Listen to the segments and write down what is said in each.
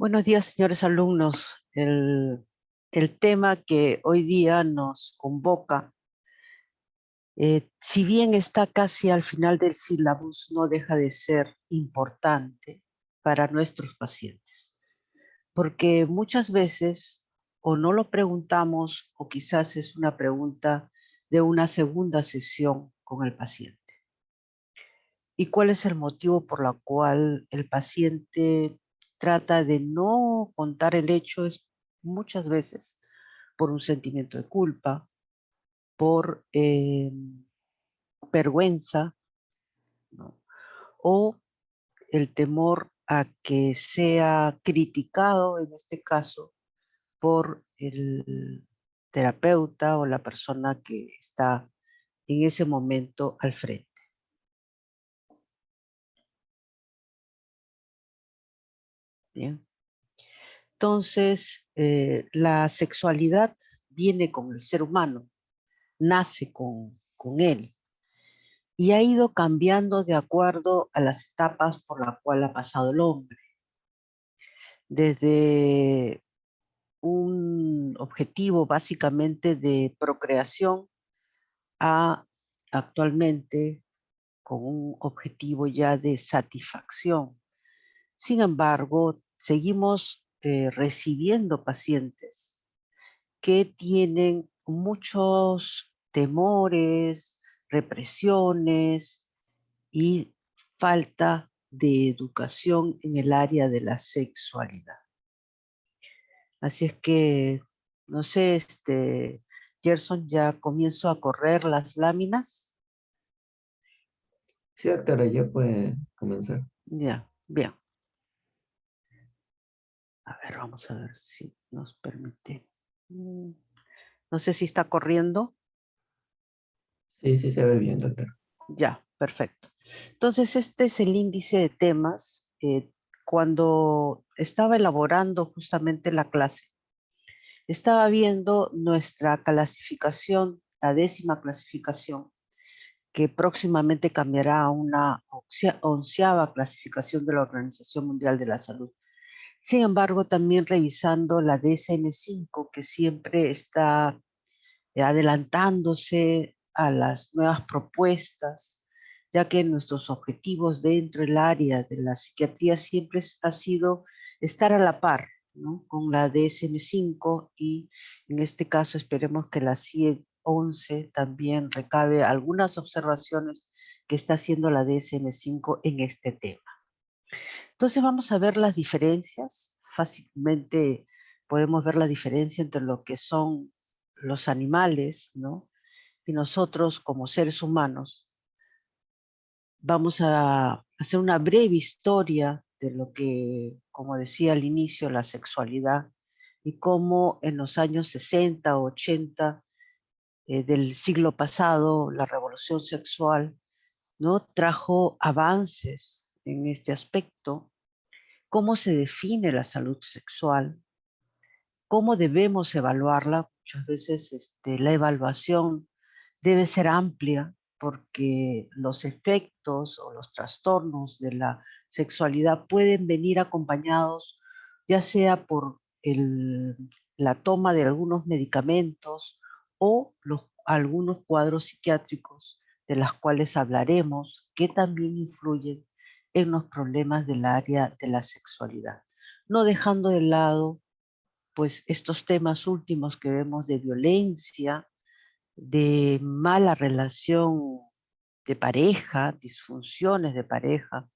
Buenos días, señores alumnos. El tema que hoy día nos convoca, si bien está casi al final del sílabus, no deja de ser importante para nuestros pacientes, porque muchas veces o no lo preguntamos o quizás es una pregunta de una segunda sesión con el paciente. ¿Y cuál es el motivo por el cual el paciente trata de no contar el hecho? Es muchas veces por un sentimiento de culpa, por vergüenza, ¿no? O el temor a que sea criticado, en este caso, por el terapeuta o la persona que está en ese momento al frente. Bien. Entonces, la sexualidad viene con el ser humano, nace con él y ha ido cambiando de acuerdo a las etapas por las cuales ha pasado el hombre. Desde un objetivo básicamente de procreación a actualmente con un objetivo ya de satisfacción. Sin embargo, seguimos recibiendo pacientes que tienen muchos temores, represiones y falta de educación en el área de la sexualidad. Así es que, no sé, Gerson, ya comienzo a correr las láminas. Sí, doctora, ya puede comenzar. Ya, bien. A ver, vamos a ver si nos permite. No sé si está corriendo. Sí, sí se ve bien, doctora. Ya, perfecto. Entonces, este es el índice de temas. Cuando estaba elaborando justamente la clase, estaba viendo nuestra clasificación, la 10ª clasificación, que próximamente cambiará a una 11ª clasificación de la Organización Mundial de la Salud. Sin embargo, también revisando la DSM-5, que siempre está adelantándose a las nuevas propuestas, ya que nuestros objetivos dentro del área de la psiquiatría siempre ha sido estar a la par, ¿no?, con la DSM-5 y en este caso esperemos que la CIE 11 también recabe algunas observaciones que está haciendo la DSM-5 en este tema. Entonces vamos a ver las diferencias. Fácilmente podemos ver la diferencia entre lo que son los animales, ¿no?, y nosotros como seres humanos. Vamos a hacer una breve historia de lo que, como decía al inicio, la sexualidad y cómo en los años 60 o 80 del siglo pasado la revolución sexual, ¿no?, trajo avances en este aspecto. Cómo se define la salud sexual, cómo debemos evaluarla. Muchas veces la evaluación debe ser amplia porque los efectos o los trastornos de la sexualidad pueden venir acompañados ya sea por la toma de algunos medicamentos o algunos cuadros psiquiátricos de los cuales hablaremos, que también influyen en los problemas del área de la sexualidad, no dejando de lado pues estos temas últimos que vemos de violencia, de mala relación de pareja, disfunciones de pareja,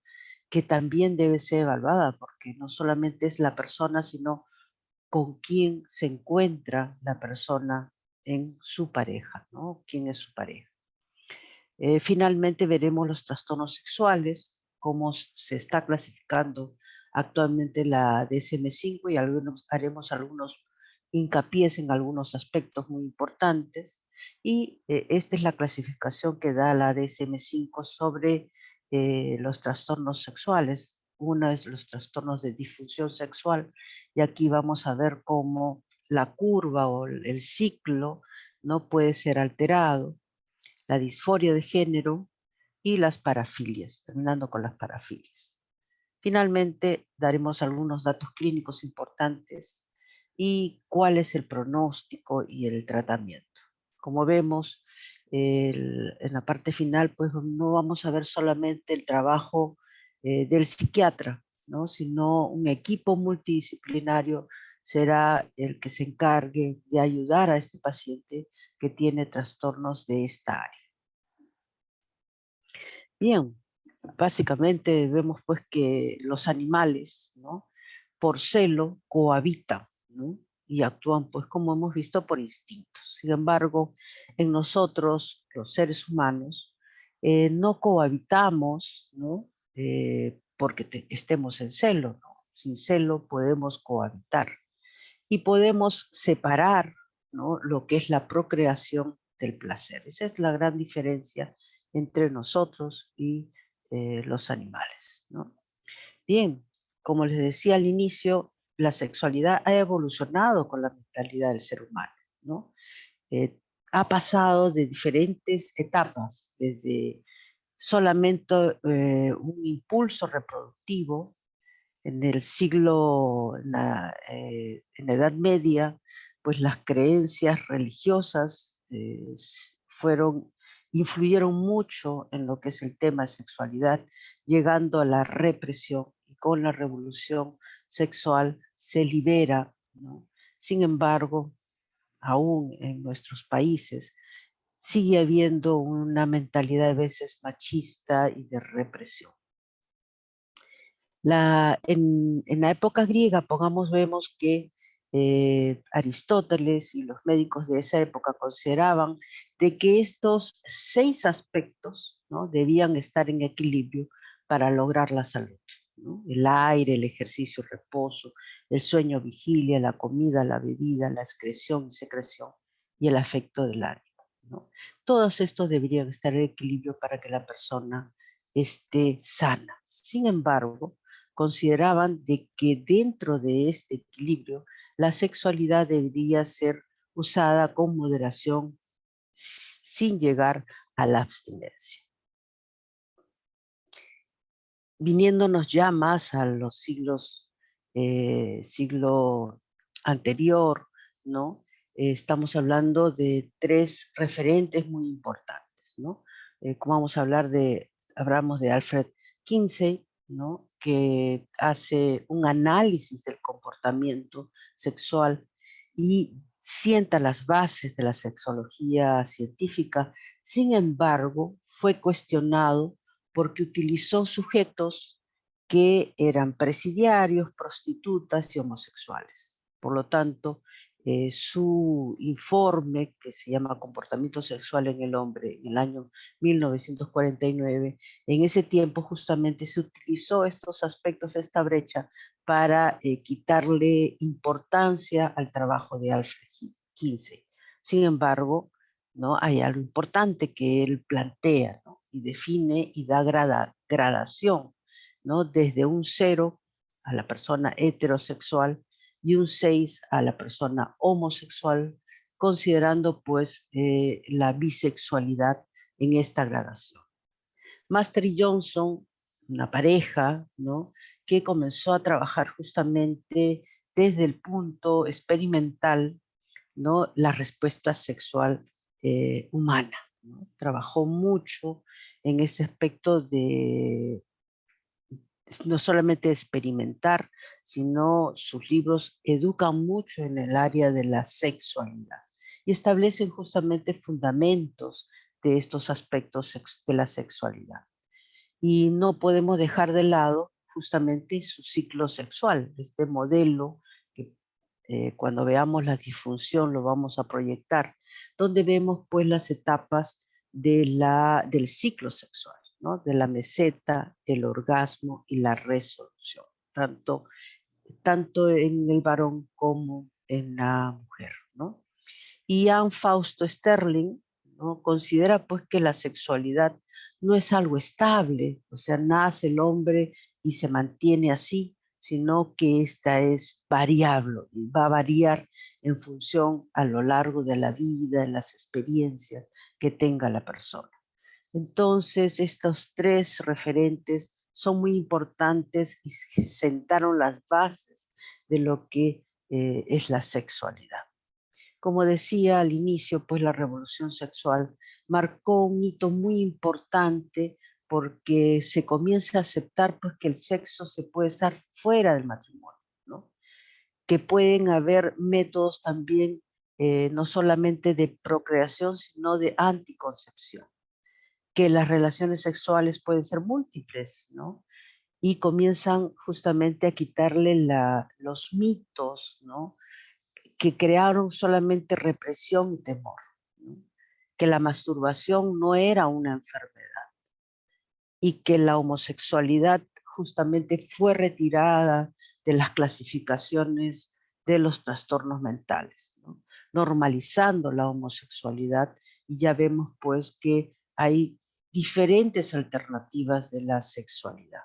que también debe ser evaluada porque no solamente es la persona, sino con quién se encuentra la persona en su pareja, ¿no? ¿Quién es su pareja? Finalmente veremos los trastornos sexuales, cómo se está clasificando actualmente la DSM-5 y haremos algunos hincapiés en algunos aspectos muy importantes. Y esta es la clasificación que da la DSM-5 sobre los trastornos sexuales. Uno es los trastornos de disfunción sexual y aquí vamos a ver cómo la curva o el ciclo no puede ser alterado, la disforia de género y las parafilias, terminando con las parafilias. Finalmente, daremos algunos datos clínicos importantes y cuál es el pronóstico y el tratamiento. Como vemos, en la parte final, pues no vamos a ver solamente el trabajo del psiquiatra, ¿no? Sino un equipo multidisciplinario será el que se encargue de ayudar a este paciente que tiene trastornos de esta área. Bien, básicamente vemos pues que los animales, ¿no? Por celo cohabitan, ¿no? Y actúan pues como hemos visto por instintos. Sin embargo, en nosotros, los seres humanos, no cohabitamos, ¿no? Porque estemos en celo, ¿no? Sin celo podemos cohabitar y podemos separar, ¿no? Lo que es la procreación del placer. Esa es la gran diferencia entre nosotros y los animales, ¿no? Bien, como les decía al inicio, la sexualidad ha evolucionado con la mentalidad del ser humano, ¿no? Eh, ha pasado de diferentes etapas, desde solamente un impulso reproductivo en el siglo, en la Edad Media, pues las creencias religiosas influyeron mucho en lo que es el tema de sexualidad, llegando a la represión, y con la revolución sexual se libera, ¿no? Sin embargo, aún en nuestros países sigue habiendo una mentalidad a veces machista y de represión. En la época griega, vemos que Aristóteles y los médicos de esa época consideraban de que estos 6 aspectos, ¿no? Debían estar en equilibrio para lograr la salud, ¿no? El aire, el ejercicio, el reposo, el sueño, vigilia, la comida, la bebida, la excreción y secreción y el afecto del ánimo, ¿no? Todos estos deberían estar en equilibrio para que la persona esté sana. Sin embargo, consideraban de que dentro de este equilibrio la sexualidad debería ser usada con moderación sin llegar a la abstinencia. Viniéndonos ya más a los siglo anterior, ¿no? Estamos hablando de 3 referentes muy importantes, ¿no? Como hablamos de Alfred Kinsey, ¿no? Que hace un análisis del comportamiento sexual y sienta las bases de la sexología científica. Sin embargo, fue cuestionado porque utilizó sujetos que eran presidiarios, prostitutas y homosexuales. Por lo tanto, su informe, que se llama Comportamiento Sexual en el Hombre, en el año 1949, en ese tiempo justamente se utilizó estos aspectos, esta brecha, para quitarle importancia al trabajo de Alfred Kinsey. Sin embargo, ¿no? Hay algo importante que él plantea, ¿no? Y define y da gradación, ¿no? Desde un 0 a la persona heterosexual y un 6 a la persona homosexual, considerando pues la bisexualidad en esta gradación. Master y Johnson, una pareja, ¿no? Que comenzó a trabajar justamente desde el punto experimental, ¿no? La respuesta sexual humana, ¿no? Trabajó mucho en ese aspecto de no solamente experimentar, sino sus libros educan mucho en el área de la sexualidad y establecen justamente fundamentos de estos aspectos de la sexualidad. Y no podemos dejar de lado justamente su ciclo sexual, este modelo que cuando veamos la disfunción lo vamos a proyectar, donde vemos pues las etapas del ciclo sexual, ¿no? De la meseta, el orgasmo y la resolución, tanto en el varón como en la mujer, ¿no? Y Ian Fausto Sterling, ¿no? Considera pues que la sexualidad no es algo estable, o sea, nace el hombre y se mantiene así, sino que esta es variable y va a variar en función a lo largo de la vida, en las experiencias que tenga la persona. Entonces, estos 3 referentes son muy importantes y sentaron las bases de lo que es la sexualidad. Como decía al inicio, pues la revolución sexual marcó un hito muy importante porque se comienza a aceptar pues, que el sexo se puede estar fuera del matrimonio, ¿no? Que pueden haber métodos también no solamente de procreación, sino de anticoncepción, que las relaciones sexuales pueden ser múltiples, ¿no? Y comienzan justamente a quitarle los mitos, ¿no? Que crearon solamente represión y temor, ¿no? Que la masturbación no era una enfermedad y que la homosexualidad justamente fue retirada de las clasificaciones de los trastornos mentales, ¿no? Normalizando la homosexualidad, y ya vemos pues que hay diferentes alternativas de la sexualidad.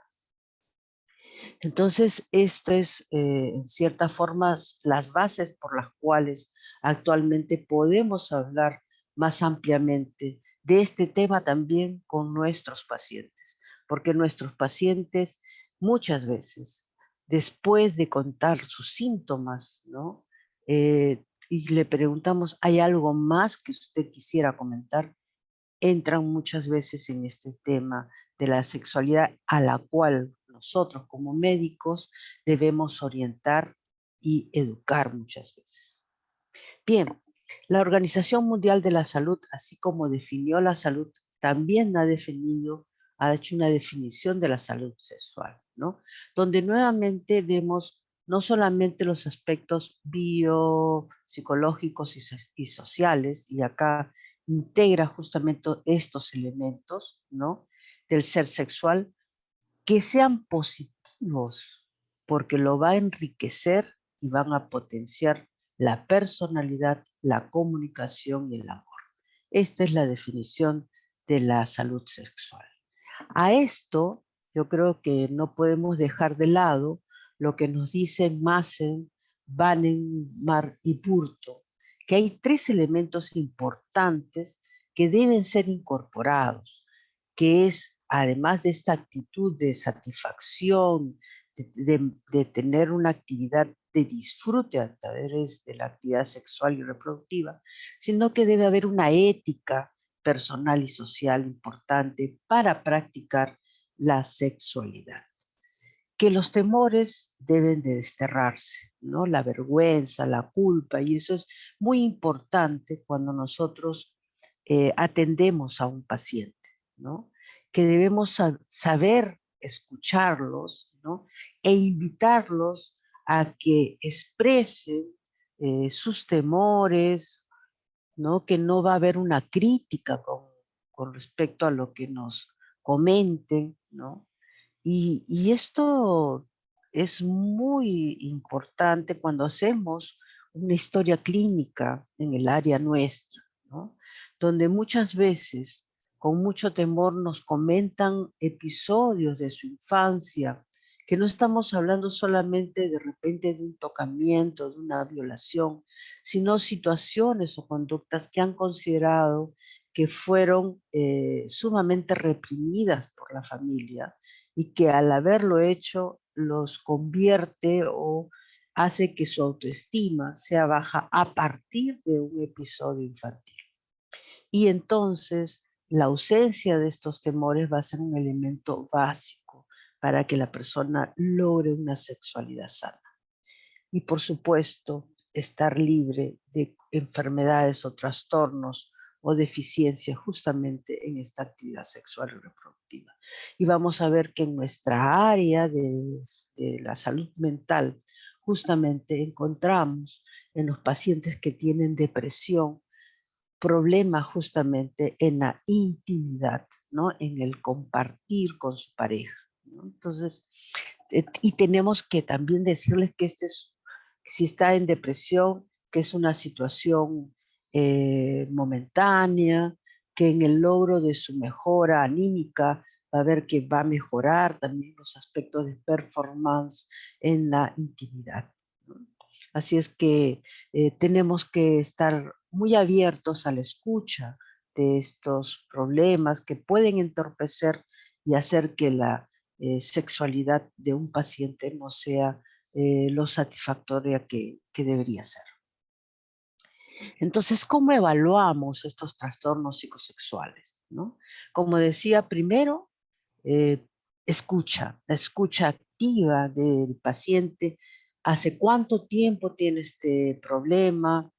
Entonces, esto es, en cierta forma, las bases por las cuales actualmente podemos hablar más ampliamente de este tema también con nuestros pacientes, porque nuestros pacientes muchas veces, después de contar sus síntomas, ¿no? Y le preguntamos, ¿hay algo más que usted quisiera comentar? Entran muchas veces en este tema de la sexualidad a la cual nosotros como médicos debemos orientar y educar muchas veces. Bien, la Organización Mundial de la Salud, así como definió la salud, también ha hecho una definición de la salud sexual, ¿no? Donde nuevamente vemos no solamente los aspectos biopsicológicos y sociales, y acá integra justamente estos elementos, ¿no? Del ser sexual, que sean positivos, porque lo va a enriquecer y van a potenciar la personalidad, la comunicación y el amor. Esta es la definición de la salud sexual. A esto yo creo que no podemos dejar de lado lo que nos dicen Massen, Bannemar y Purto, que hay 3 elementos importantes que deben ser incorporados, que es, además de esta actitud de satisfacción, de tener una actividad de disfrute a través de la actividad sexual y reproductiva, sino que debe haber una ética personal y social importante para practicar la sexualidad. Que los temores deben de desterrarse, ¿no? La vergüenza, la culpa, y eso es muy importante cuando nosotros atendemos a un paciente, ¿no? Que debemos saber escucharlos, ¿no? E invitarlos a que expresen sus temores, ¿no? Que no va a haber una crítica con respecto a lo que nos comenten, ¿no? Y esto es muy importante cuando hacemos una historia clínica en el área nuestra, ¿no? Donde muchas veces, con mucho temor, nos comentan episodios de su infancia, que no estamos hablando solamente de repente de un tocamiento, de una violación, sino situaciones o conductas que han considerado que fueron sumamente reprimidas por la familia, y que al haberlo hecho los convierte o hace que su autoestima sea baja a partir de un episodio infantil. Y entonces la ausencia de estos temores va a ser un elemento básico para que la persona logre una sexualidad sana. Y por supuesto, estar libre de enfermedades o trastornos o deficiencias justamente en esta actividad sexual y reproductiva. Y vamos a ver que en nuestra área de la salud mental justamente encontramos en los pacientes que tienen depresión problemas justamente en la intimidad, ¿no? En el compartir con su pareja, ¿no? Entonces, y tenemos que también decirles que si está en depresión, que es una situación momentánea, que en el logro de su mejora anímica va a ver que va a mejorar también los aspectos de performance en la intimidad, ¿no? Así es que tenemos que estar muy abiertos a la escucha de estos problemas que pueden entorpecer y hacer que sexualidad de un paciente no sea lo satisfactoria que debería ser. Entonces, ¿cómo evaluamos estos trastornos psicosexuales, ¿no? Como decía, primero, la escucha activa del paciente. ¿Hace cuánto tiempo tiene este problema?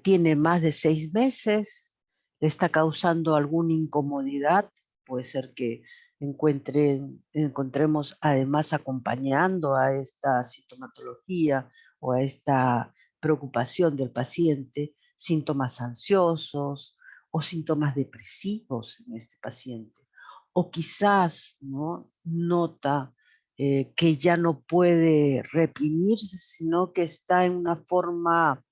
¿Tiene más de 6 meses? ¿Le está causando alguna incomodidad? Puede ser que encontremos además acompañando a esta sintomatología o a esta preocupación del paciente síntomas ansiosos o síntomas depresivos en este paciente. O quizás, ¿no?, nota que ya no puede reprimirse, sino que está en una forma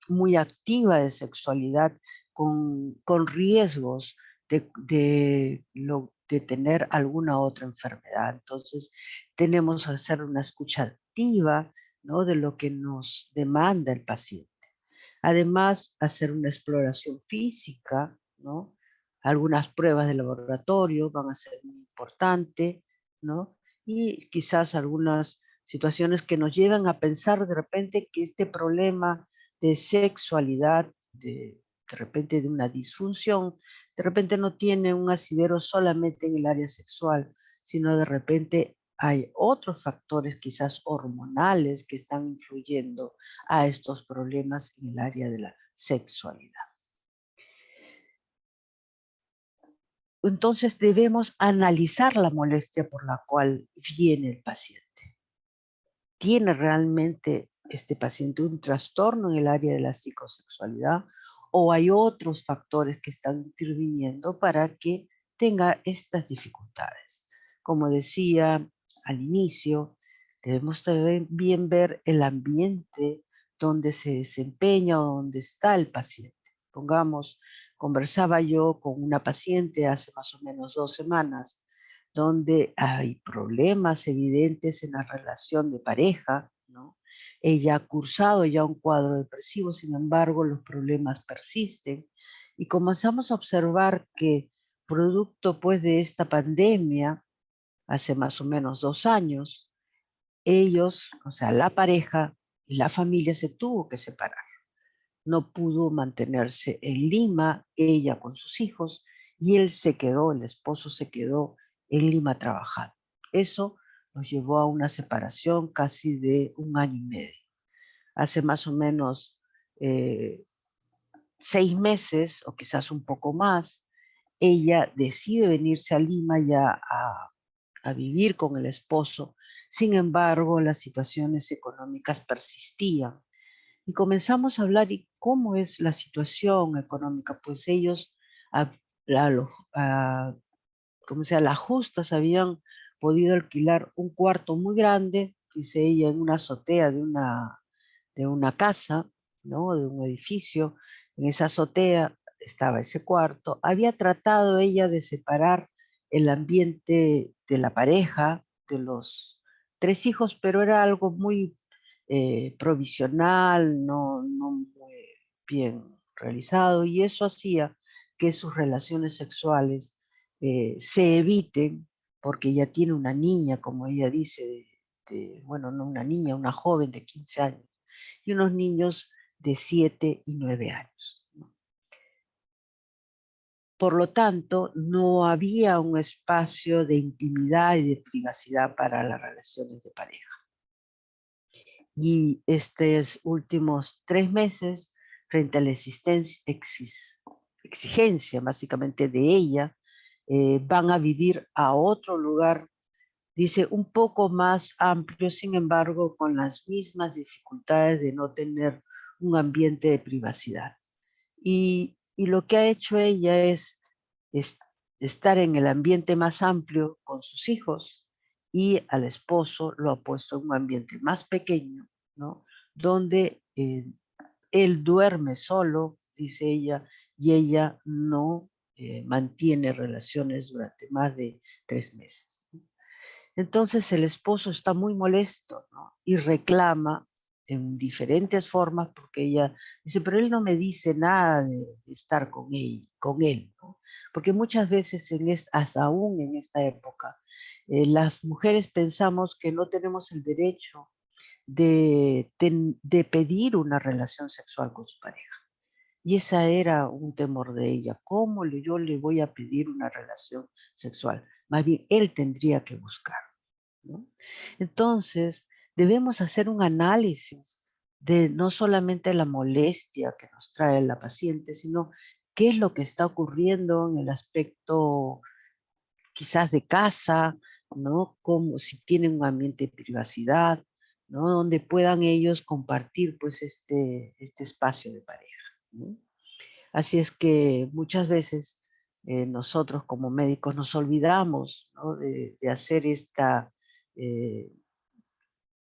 muy activa de sexualidad, con riesgos de tener alguna otra enfermedad. Entonces, tenemos que hacer una escucha activa, ¿no?, de lo que nos demanda el paciente. Además, hacer una exploración física, ¿no? Algunas pruebas de laboratorio van a ser muy importantes, ¿no? Y quizás algunas situaciones que nos llevan a pensar de repente que este problema de sexualidad, de repente de una disfunción, de repente no tiene un asidero solamente en el área sexual, sino de repente hay otros factores quizás hormonales que están influyendo a estos problemas en el área de la sexualidad. Entonces debemos analizar la molestia por la cual viene el paciente. ¿Tiene realmente este paciente un trastorno en el área de la psicosexualidad o hay otros factores que están interviniendo para que tenga estas dificultades? Como decía al inicio, debemos también ver el ambiente donde se desempeña o donde está el paciente. Pongamos, conversaba yo con una paciente hace más o menos 2 semanas donde hay problemas evidentes en la relación de pareja, ¿no? Ella ha cursado ya un cuadro depresivo, sin embargo, los problemas persisten y comenzamos a observar que producto pues de esta pandemia, hace más o menos 2 años, ellos, o sea, la pareja y la familia se tuvo que separar. No pudo mantenerse en Lima, ella con sus hijos, y él se quedó, el esposo se quedó en Lima trabajando. Eso nos llevó a una separación casi de 1 año y medio. Hace más o menos 6 meses, o quizás un poco más, ella decide venirse a Lima ya a vivir con el esposo. Sin embargo, las situaciones económicas persistían. Y comenzamos a hablar, ¿y cómo es la situación económica? Pues ellos, a, como sea, las justas habían podido alquilar un cuarto muy grande, dice ella, en una azotea de una casa, ¿no?, de un edificio. En esa azotea estaba ese cuarto. Había tratado ella de separar el ambiente de la pareja, de los 3 hijos, pero era algo muy provisional, no muy bien realizado, y eso hacía que sus relaciones sexuales se eviten, porque ella tiene una niña, como ella dice, bueno, no una niña, una joven de 15 años, y unos niños de 7 y 9 años. Por lo tanto, no había un espacio de intimidad y de privacidad para las relaciones de pareja. Y estos últimos 3 meses, frente a la exigencia básicamente de ella, van a vivir a otro lugar, dice, un poco más amplio, sin embargo, con las mismas dificultades de no tener un ambiente de privacidad. Y lo que ha hecho ella es estar en el ambiente más amplio con sus hijos, y al esposo lo ha puesto en un ambiente más pequeño, ¿no?, donde él duerme solo, dice ella, y ella no mantiene relaciones durante más de 3 meses. Entonces el esposo está muy molesto, ¿no?, y reclama en diferentes formas, porque ella dice, pero él no me dice nada de estar con él, ¿no? Porque muchas veces, hasta aún en esta época, las mujeres pensamos que no tenemos el derecho de pedir una relación sexual con su pareja. Y ese era un temor de ella. ¿Cómo yo le voy a pedir una relación sexual? Más bien, él tendría que buscar, ¿no? Entonces, debemos hacer un análisis de no solamente la molestia que nos trae la paciente, sino qué es lo que está ocurriendo en el aspecto quizás de casa, ¿no? Como si tienen un ambiente de privacidad, ¿no? Donde puedan ellos compartir pues este espacio de pareja, ¿no? Así es que muchas veces nosotros como médicos nos olvidamos, ¿no? de hacer eh,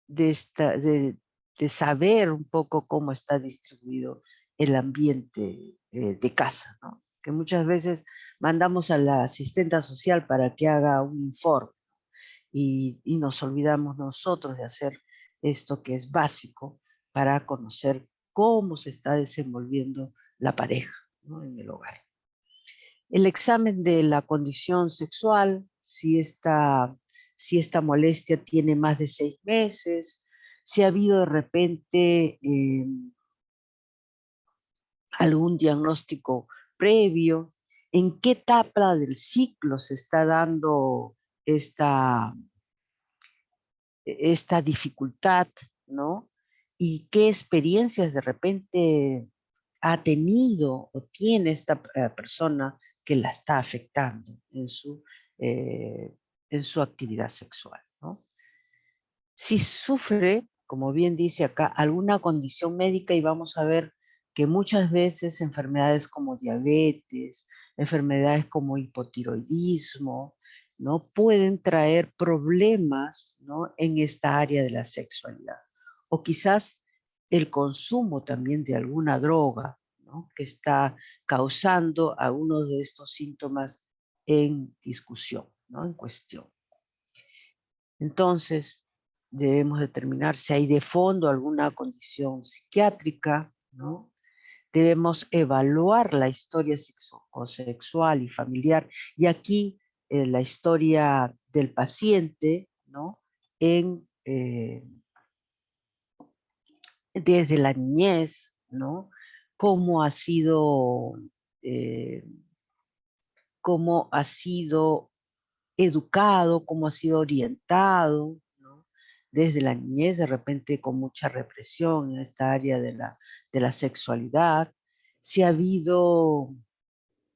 de saber un poco cómo está distribuido el ambiente de casa, ¿no? Que muchas veces mandamos a la asistenta social para que haga un informe y nos olvidamos nosotros de hacer esto que es básico para conocer cómo se está desenvolviendo la pareja, ¿no? En el hogar. El examen de la condición sexual, si esta molestia tiene más de 6 meses, si ha habido de repente algún diagnóstico previo, en qué etapa del ciclo se está dando esta, esta dificultad, ¿no? Y qué experiencias de repente ha tenido o tiene esta persona que la está afectando eh, en su actividad sexual, ¿no? Si sufre, como bien dice acá, alguna condición médica, y vamos a ver que muchas veces enfermedades como diabetes, enfermedades como hipotiroidismo, ¿no? Pueden traer problemas, ¿no? En esta área de la sexualidad. O quizás el consumo también de alguna droga, ¿no? Que está causando algunos de estos síntomas en discusión, ¿no? En cuestión. Entonces, debemos determinar si hay de fondo alguna condición psiquiátrica, ¿no? Debemos evaluar la historia sexual y familiar, y aquí la historia del paciente, ¿no? Desde la niñez, ¿no? Cómo eh, cómo ha sido educado, cómo ha sido orientado, ¿no? Desde la niñez, de repente con mucha represión en esta área de la sexualidad, si ha habido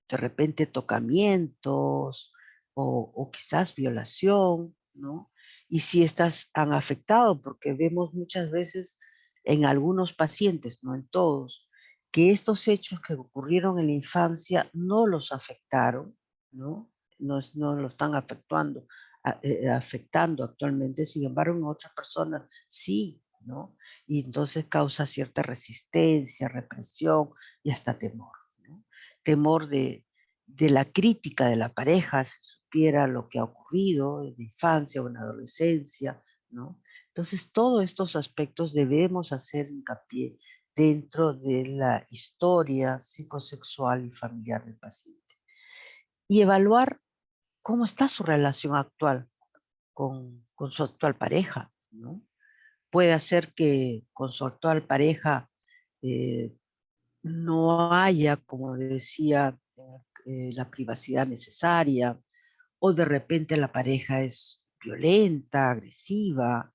de repente tocamientos o quizás violación, ¿no? Y si estas han afectado, porque vemos muchas veces en algunos pacientes, no en todos, que estos hechos que ocurrieron en la infancia no los afectaron, ¿no? No lo están afectando actualmente, sin embargo en otras personas sí, ¿no? Y entonces causa cierta resistencia, represión y hasta temor, ¿no? Temor de la crítica de la pareja, si supiera lo que ha ocurrido en la infancia o en la adolescencia, ¿no? Entonces, todos estos aspectos debemos hacer hincapié dentro de la historia psicosexual y familiar del paciente. Y evaluar cómo está su relación actual con su actual pareja, ¿no? Puede ser que con su actual pareja eh, no haya, como decía, la privacidad necesaria, o de repente la pareja es violenta, agresiva,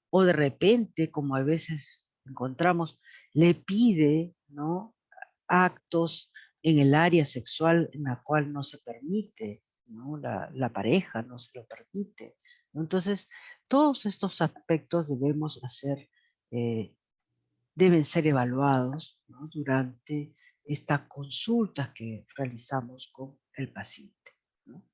o de repente, como a veces encontramos, le pide, ¿no? Actos en el área sexual en la cual no se permite, ¿no? La pareja no se lo permite, ¿no? Entonces, todos estos aspectos eh, deben ser evaluados, ¿no? Durante esta consulta que realizamos con el paciente, ¿no?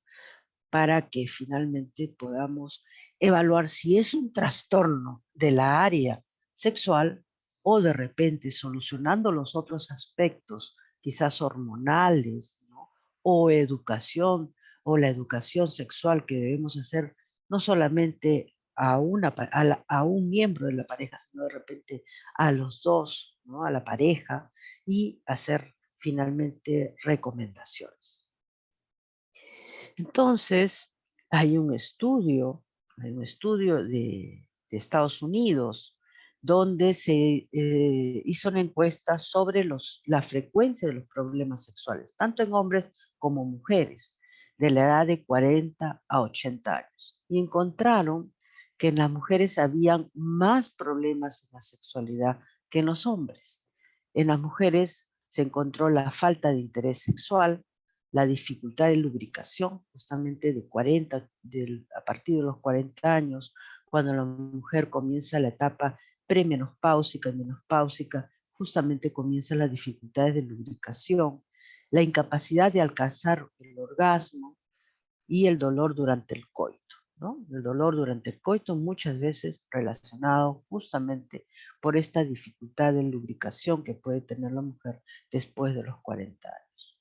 Para que finalmente podamos evaluar si es un trastorno de la área sexual o de repente solucionando los otros aspectos, quizás hormonales, ¿no? O educación, o la educación sexual que debemos hacer no solamente a un miembro de la pareja, sino de repente a los dos, ¿no? A la pareja, y hacer finalmente recomendaciones. Entonces, hay un estudio de Estados Unidos, donde se hizo una encuesta sobre la frecuencia de los problemas sexuales, tanto en hombres como mujeres, de la edad de 40 a 80 años. Y encontraron que en las mujeres habían más problemas en la sexualidad que en los hombres. En las mujeres se encontró la falta de interés sexual, la dificultad de lubricación, justamente a partir de los 40 años, cuando la mujer comienza la etapa premenopáusica y menopáusica, justamente comienzan las dificultades de lubricación, la incapacidad de alcanzar el orgasmo y el dolor durante el coito, ¿no? El dolor durante el coito muchas veces relacionado justamente por esta dificultad de lubricación que puede tener la mujer después de los 40 años.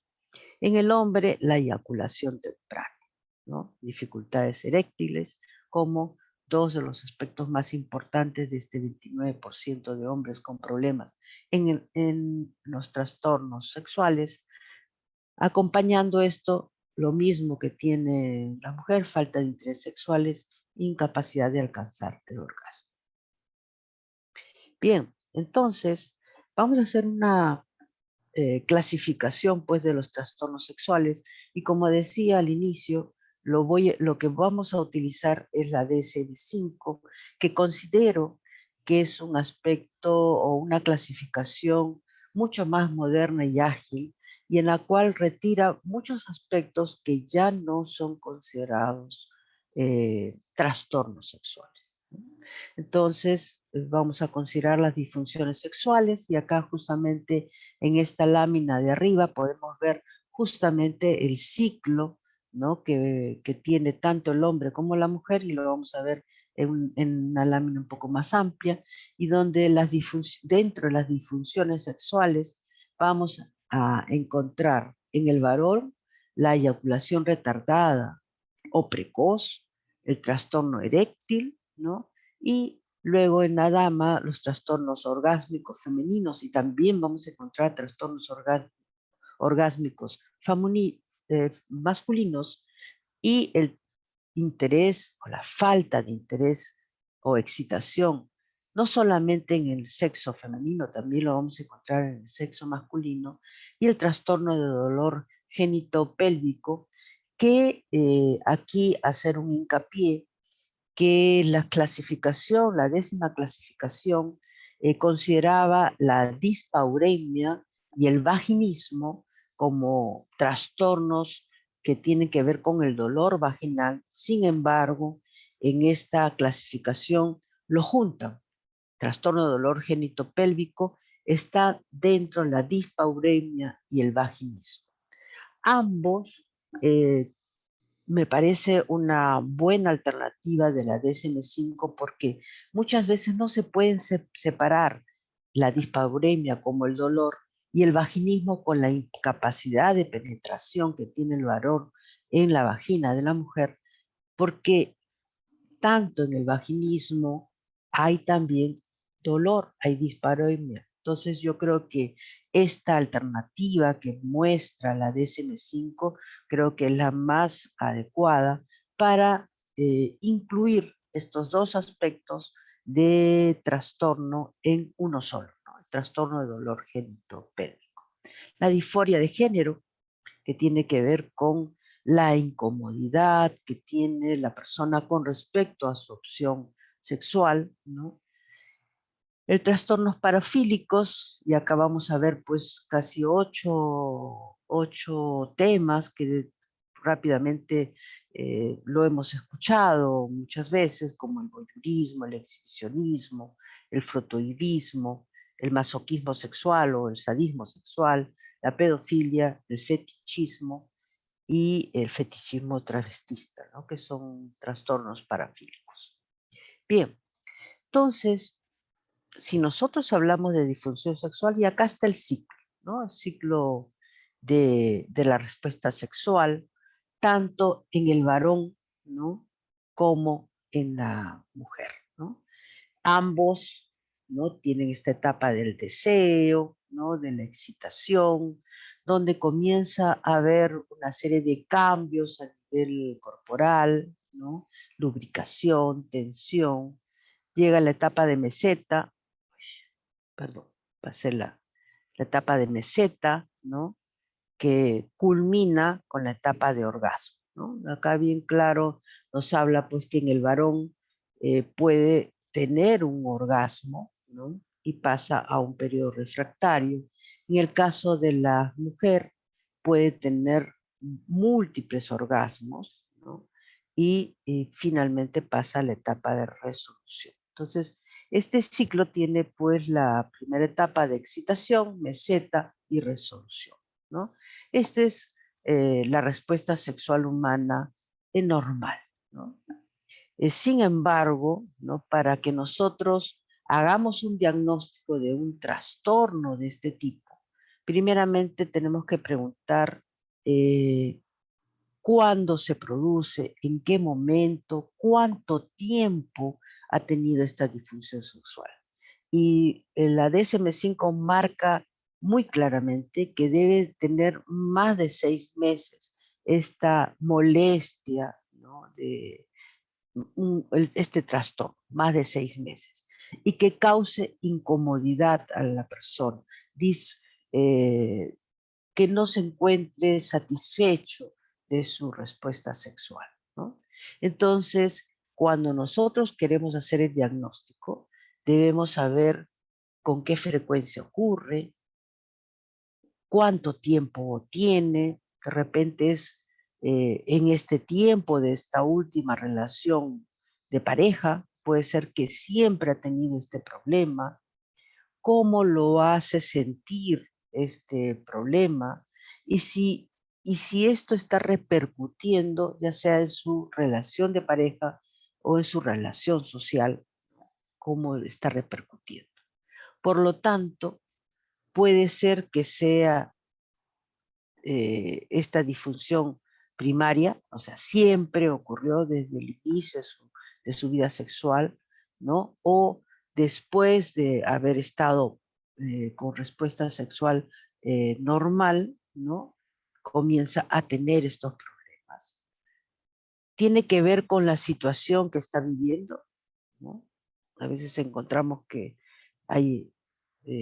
En el hombre, la eyaculación temprana, ¿no? Dificultades eréctiles como dos de los aspectos más importantes de este 29% de hombres con problemas en los trastornos sexuales, acompañando esto lo mismo que tiene la mujer, falta de interés sexuales, incapacidad de alcanzar el orgasmo. Bien, entonces vamos a hacer una clasificación pues de los trastornos sexuales, y como decía al inicio, lo que vamos a utilizar es la DSM-5, que considero que es un aspecto o una clasificación mucho más moderna y ágil, y en la cual retira muchos aspectos que ya no son considerados trastornos sexuales, ¿no? Entonces, vamos a considerar las disfunciones sexuales, y acá justamente en esta lámina de arriba podemos ver justamente el ciclo, ¿no? que tiene tanto el hombre como la mujer, y lo vamos a ver en una lámina un poco más amplia, y donde dentro de las disfunciones sexuales vamos a encontrar en el varón la eyaculación retardada o precoz, el trastorno eréctil, ¿no? Y luego en la dama, los trastornos orgásmicos femeninos, y también vamos a encontrar trastornos orgásmicos masculinos, y el interés o la falta de interés o excitación, no solamente en el sexo femenino, también lo vamos a encontrar en el sexo masculino, y el trastorno de dolor genitopélvico, que aquí hacer un hincapié que la clasificación, la 10ª clasificación, consideraba la dispauremia y el vaginismo como trastornos que tienen que ver con el dolor vaginal. Sin embargo, en esta clasificación lo juntan. Trastorno de dolor genitopélvico está dentro de la dispauremia y el vaginismo. Ambos me parece una buena alternativa de la DSM-5, porque muchas veces no se pueden separar la dispauremia como el dolor y el vaginismo con la incapacidad de penetración que tiene el varón en la vagina de la mujer, porque tanto en el vaginismo hay también dolor, hay dispareunia. Entonces yo creo que esta alternativa que muestra la DSM-5 creo que es la más adecuada para incluir estos dos aspectos de trastorno en uno solo, ¿no? El trastorno de dolor genitopélvico. La disforia de género, que tiene que ver con la incomodidad que tiene la persona con respecto a su opción sexual, ¿no? El trastornos parafílicos, y acá vamos a ver pues casi ocho temas que rápidamente lo hemos escuchado muchas veces, como el voyeurismo, el exhibicionismo, el frotoidismo, el masoquismo sexual o el sadismo sexual, la pedofilia, el fetichismo y el fetichismo travestista, ¿no? Que son trastornos parafílicos. Bien, entonces, si nosotros hablamos de disfunción sexual, y acá está el ciclo, ¿no? El ciclo de la respuesta sexual, tanto en el varón, ¿no? Como en la mujer, ¿no? Ambos, ¿no? Tienen esta etapa del deseo, ¿no? De la excitación, donde comienza a haber una serie de cambios a nivel corporal, ¿no? Lubricación, tensión. Llega la etapa de meseta, perdón, pasé la etapa de meseta, ¿no? Que culmina con la etapa de orgasmo, ¿no? Acá bien claro nos habla pues que en el varón puede tener un orgasmo, ¿no? Y pasa a un periodo refractario. En el caso de la mujer puede tener múltiples orgasmos, ¿no? Y finalmente pasa a la etapa de resolución. Entonces, este ciclo tiene pues la primera etapa de excitación, meseta y resolución, ¿no? Esta es la respuesta sexual humana normal, ¿no? Sin embargo, ¿no? Para que nosotros hagamos un diagnóstico de un trastorno de este tipo, primeramente tenemos que preguntar cuándo se produce, en qué momento, cuánto tiempo ha tenido esta disfunción sexual. Y la DSM-5 marca muy claramente que debe tener más de 6 meses esta molestia, ¿no? De este trastorno, más de 6 meses, y que cause incomodidad a la persona, eh, que no se encuentre satisfecho de su respuesta sexual, ¿no? Entonces, cuando nosotros queremos hacer el diagnóstico, debemos saber con qué frecuencia ocurre, cuánto tiempo tiene, de repente es en este tiempo de esta última relación de pareja, puede ser que siempre ha tenido este problema, cómo lo hace sentir este problema y si, y si esto está repercutiendo ya sea en su relación de pareja o en su relación social, cómo está repercutiendo. Por lo tanto, puede ser que sea esta disfunción primaria, o sea, siempre ocurrió desde el inicio de su vida sexual, ¿no? O después de haber estado con respuesta sexual normal, ¿no? Comienza a tener estos problemas. Tiene que ver con la situación que está viviendo, ¿no? A veces encontramos que hay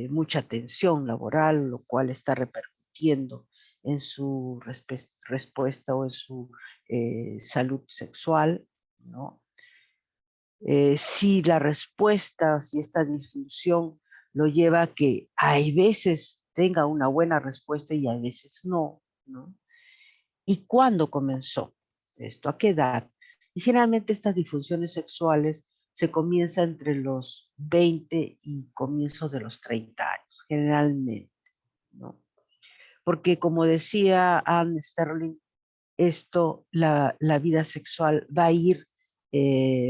mucha tensión laboral, lo cual está repercutiendo en su respuesta o en su salud sexual, ¿no? Si la respuesta, si esta disfunción lo lleva a que hay veces tenga una buena respuesta y hay veces no, ¿no? ¿Y cuándo comenzó esto? ¿A qué edad? Y generalmente estas disfunciones sexuales se comienza entre los 20 y comienzos de los 30 años, generalmente, ¿no? Porque como decía Anne Sterling, la vida sexual va a ir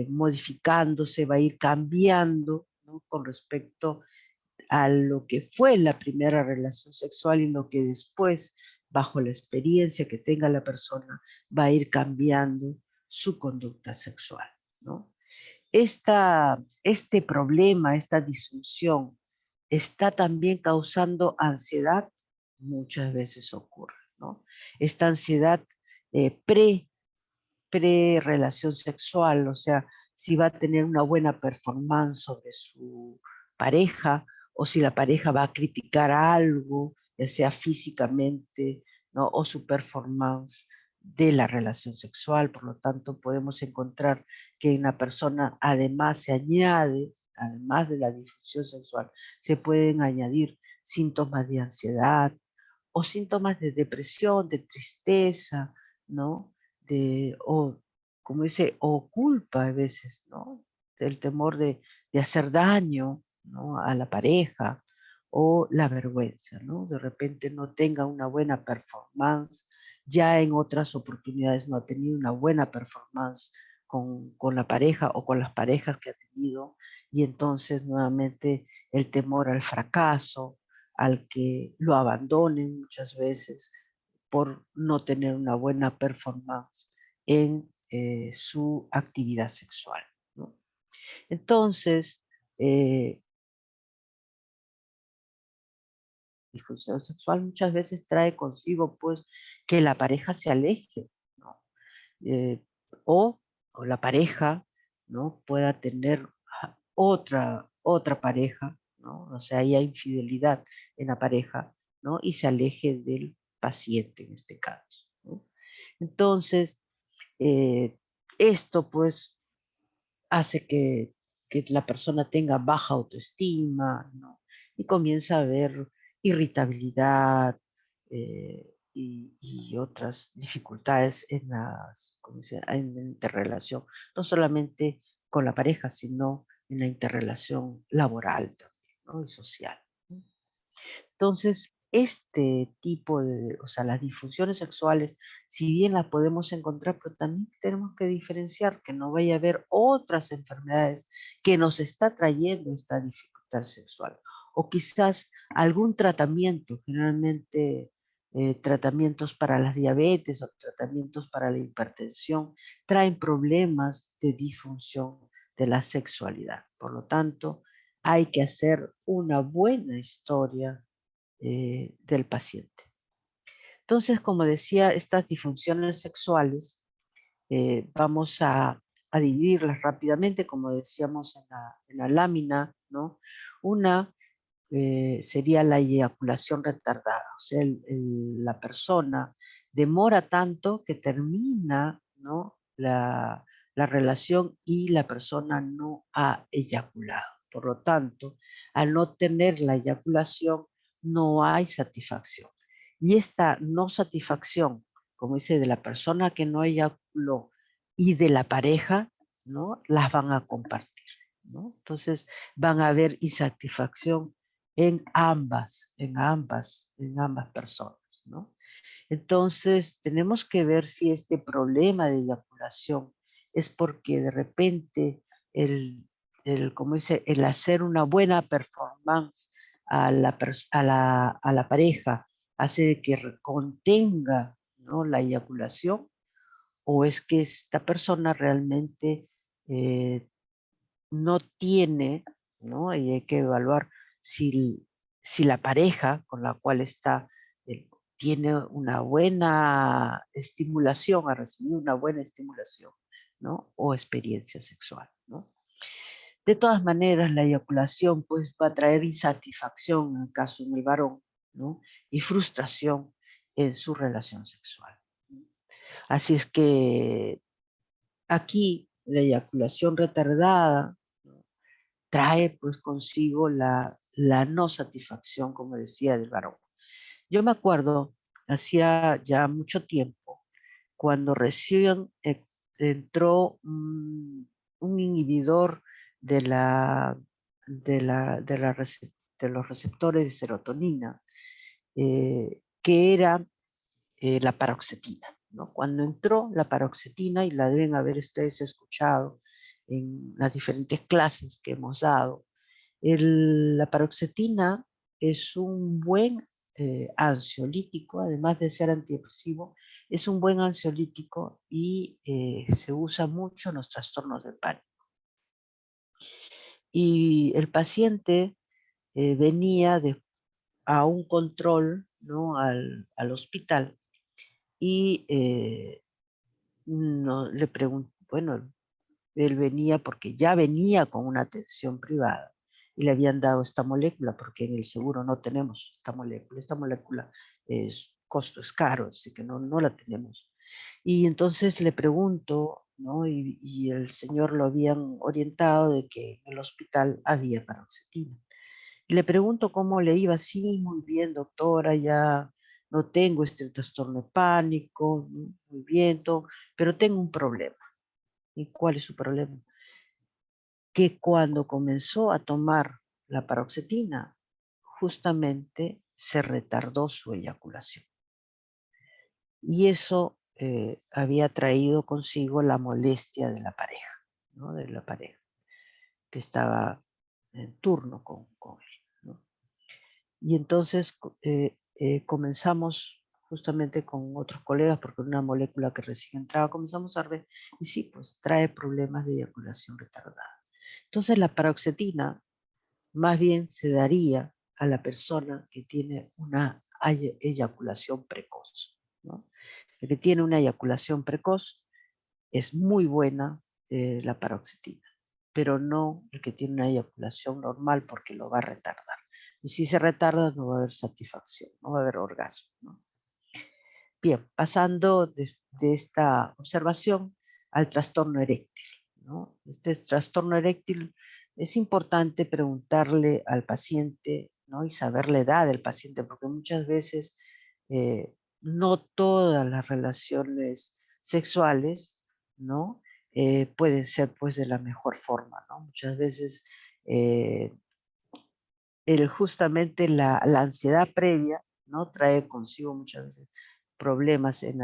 modificándose, va a ir cambiando, ¿no? Con respecto a lo que fue la primera relación sexual y lo que después, bajo la experiencia que tenga la persona, va a ir cambiando su conducta sexual, ¿no? Este problema, esta disfunción, está también causando ansiedad, muchas veces ocurre, ¿no? Esta ansiedad eh, pre, pre-relación sexual, o sea, si va a tener una buena performance sobre su pareja o si la pareja va a criticar algo, ya sea físicamente, ¿no? O su performance de la relación sexual. Por lo tanto, podemos encontrar que en la persona además se añade, además de la disfunción sexual, se pueden añadir síntomas de ansiedad o síntomas de depresión, de tristeza, ¿no? O como dice, o culpa a veces, ¿no? Del temor de hacer daño, ¿no? A la pareja o la vergüenza, ¿no? De repente no tenga una buena performance, ya en otras oportunidades no ha tenido una buena performance con la pareja o con las parejas que ha tenido y entonces nuevamente el temor al fracaso, al que lo abandonen muchas veces por no tener una buena performance en su actividad sexual, ¿no? Entonces, disfunción sexual muchas veces trae consigo pues que la pareja se aleje, ¿no? Eh, o, o la pareja, ¿no?, pueda tener otra pareja, ¿no? O sea, haya infidelidad en la pareja, ¿no? Y se aleje del paciente en este caso, ¿no? Entonces, esto pues hace que la persona tenga baja autoestima, ¿no? Y comienza a haber irritabilidad, y otras dificultades en ¿cómo se llama?, en la interrelación, no solamente con la pareja, sino en la interrelación laboral también, ¿no?, y social, ¿no? Entonces, este tipo de, o sea, las disfunciones sexuales, si bien las podemos encontrar, pero también tenemos que diferenciar que no vaya a haber otras enfermedades que nos está trayendo esta dificultad sexual. O quizás algún tratamiento, generalmente tratamientos para la diabetes o tratamientos para la hipertensión, traen problemas de disfunción de la sexualidad. Por lo tanto, hay que hacer una buena historia del paciente. Entonces, como decía, estas disfunciones sexuales vamos a dividirlas rápidamente, como decíamos en la lámina, ¿no? Una sería la eyaculación retardada, o sea, la persona demora tanto que termina, ¿no?, la relación y la persona no ha eyaculado. Por lo tanto, al no tener la eyaculación, no hay satisfacción. Y esta no satisfacción, como dice, de la persona que no eyaculó y de la pareja, ¿no?, las van a compartir, ¿no? Entonces van a haber insatisfacción en ambas personas, ¿no? Entonces, tenemos que ver si este problema de eyaculación es porque de repente como dice, el hacer una buena performance a la pareja hace de que contenga, ¿no?, la eyaculación, o es que esta persona realmente eh, no tiene, ¿no? Y hay que evaluar si la pareja con la cual está tiene una buena estimulación, ha recibido una buena estimulación, ¿no?, o experiencia sexual, ¿no? De todas maneras, la eyaculación pues va a traer insatisfacción en el caso del varón, ¿no?, y frustración en su relación sexual. Así es que aquí la eyaculación retardada, ¿no?, trae pues consigo la no satisfacción, como decía, del varón. Yo me acuerdo, hacía ya mucho tiempo, cuando recién entró un inhibidor de, la, de los receptores de serotonina, que era la paroxetina, ¿no? Cuando entró la paroxetina, y la deben haber ustedes escuchado en las diferentes clases que hemos dado, la paroxetina es un buen ansiolítico, además de ser antidepresivo, es un buen ansiolítico y se usa mucho en los trastornos del pánico. Y el paciente venía a un control, ¿no?, al hospital, y no, le pregunto, bueno, él venía porque ya venía con una atención privada y le habían dado esta molécula, porque en el seguro no tenemos esta molécula. Esta molécula costo es caro, así que no la tenemos. Y entonces le pregunto, ¿no?, y el señor lo habían orientado de que en el hospital había paroxetina. Y le pregunto cómo le iba. Sí, muy bien, doctora, ya no tengo este trastorno de pánico, ¿no?, muy bien, todo, pero tengo un problema. ¿Y cuál es su problema? Que cuando comenzó a tomar la paroxetina, justamente se retardó su eyaculación. Y eso había traído consigo la molestia de la pareja, ¿no?, de la pareja que estaba en turno con él, ¿no? Y entonces comenzamos justamente con otros colegas, porque una molécula que recién entraba comenzamos a ver, y sí, pues trae problemas de eyaculación retardada. Entonces la paroxetina más bien se daría a la persona que tiene una eyaculación precoz, ¿no? El que tiene una eyaculación precoz es muy buena la paroxetina, pero no el que tiene una eyaculación normal porque lo va a retardar. Y si se retarda no va a haber satisfacción, no va a haber orgasmo, ¿no? Bien, pasando de esta observación al trastorno eréctil, ¿no? Este trastorno eréctil es importante preguntarle al paciente, ¿no? Y saber la edad del paciente, porque muchas veces eh, no todas las relaciones sexuales, ¿no? Pueden ser pues de la mejor forma, ¿no? Muchas veces eh, justamente la ansiedad previa, ¿no? Trae consigo muchas veces problemas en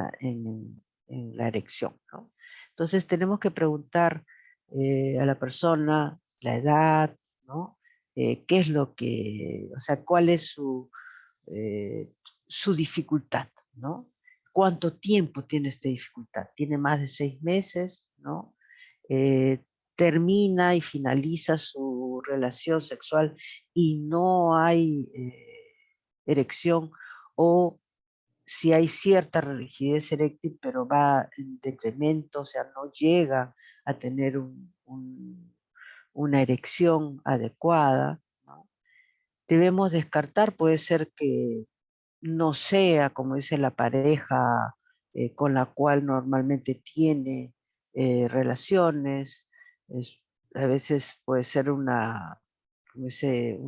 la erección, ¿no? Entonces tenemos que preguntar a la persona la edad, ¿no? ¿Qué es lo que, o sea, cuál es eh, su dificultad, ¿no? ¿Cuánto tiempo tiene esta dificultad? ¿Tiene más de 6 meses, ¿no? Eh, termina y finaliza su relación sexual y no hay erección, o si hay cierta rigidez eréctil, pero va en decremento, o sea, no llega a tener una erección adecuada, ¿no? Debemos descartar, puede ser que no sea, como dice la pareja con la cual normalmente tiene relaciones. Es- a veces puede ser una, como dice,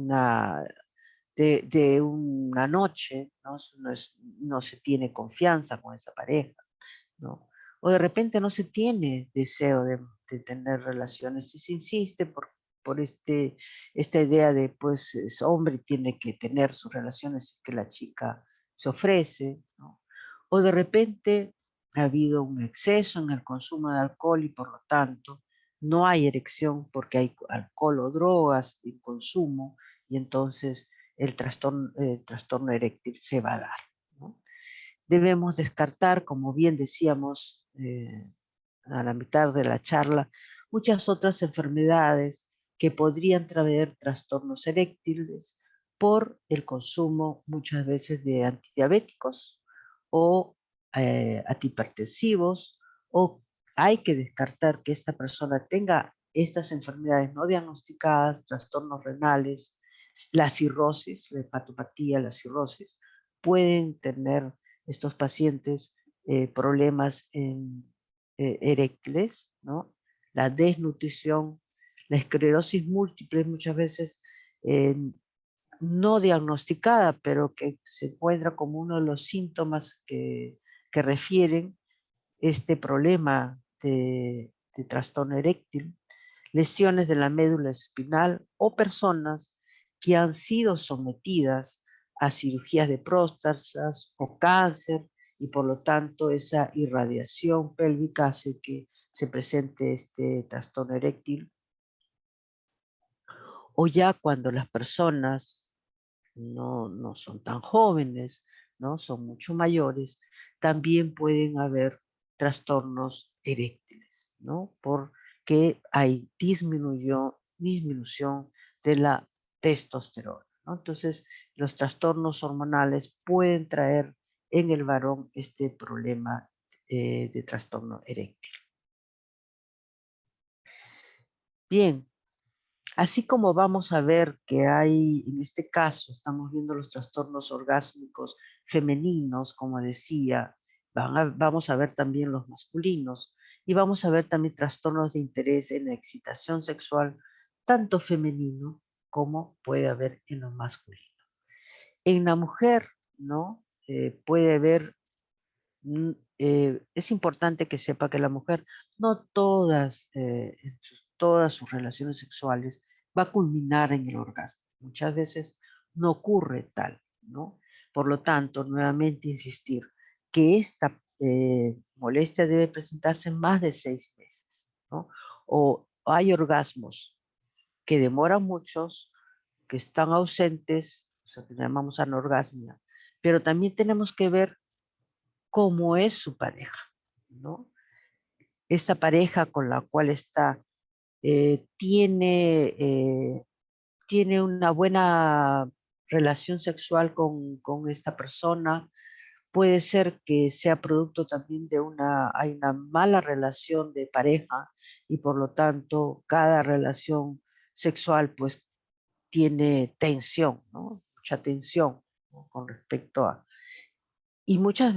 de una noche, ¿no? No se tiene confianza con esa pareja, ¿no? O de repente no se tiene deseo de tener relaciones y se insiste por esta idea de, pues, es hombre y tiene que tener sus relaciones que la chica se ofrece, ¿no? O de repente ha habido un exceso en el consumo de alcohol y por lo tanto no hay erección porque hay alcohol o drogas en consumo y entonces el trastorno eréctil se va a dar, ¿no? Debemos descartar, como bien decíamos a la mitad de la charla, muchas otras enfermedades que podrían traer trastornos eréctiles por el consumo muchas veces de antidiabéticos o antihipertensivos, o hay que descartar que esta persona tenga estas enfermedades no diagnosticadas, trastornos renales, la cirrosis, la hepatopatía, la cirrosis, pueden tener estos pacientes problemas eréctiles, ¿no? La desnutrición, la esclerosis múltiple muchas veces eh, no diagnosticada, pero que se encuentra como uno de los síntomas que refieren este problema de trastorno eréctil, lesiones de la médula espinal o personas que han sido sometidas a cirugías de próstatas o cáncer y por lo tanto esa irradiación pélvica hace que se presente este trastorno eréctil, o ya cuando las personas no son tan jóvenes, ¿no? Son mucho mayores, también pueden haber trastornos eréctiles, ¿no? Porque hay disminución de la testosterona, ¿no? Entonces, los trastornos hormonales pueden traer en el varón este problema de trastorno eréctil. Bien, así como vamos a ver que hay, en este caso, estamos viendo los trastornos orgásmicos femeninos, como decía, vamos a ver también los masculinos y vamos a ver también trastornos de interés en la excitación sexual, tanto femenino como puede haber en lo masculino. En la mujer, ¿no? Puede haber, es importante que sepa que la mujer no todas, todas sus relaciones sexuales va a culminar en el orgasmo. Muchas veces no ocurre tal, ¿no? Por lo tanto, nuevamente insistir que esta molestia debe presentarse en más de 6 meses, ¿no? O hay orgasmos que demoran muchos, que están ausentes, o sea, que llamamos anorgasmia, pero también tenemos que ver cómo es su pareja, ¿no? Esta pareja con la cual está tiene una buena relación sexual con esta persona. Puede ser que sea producto también de hay una mala relación de pareja y por lo tanto cada relación sexual pues tiene tensión, ¿no? Mucha tensión, ¿no? Con respecto a... Y muchas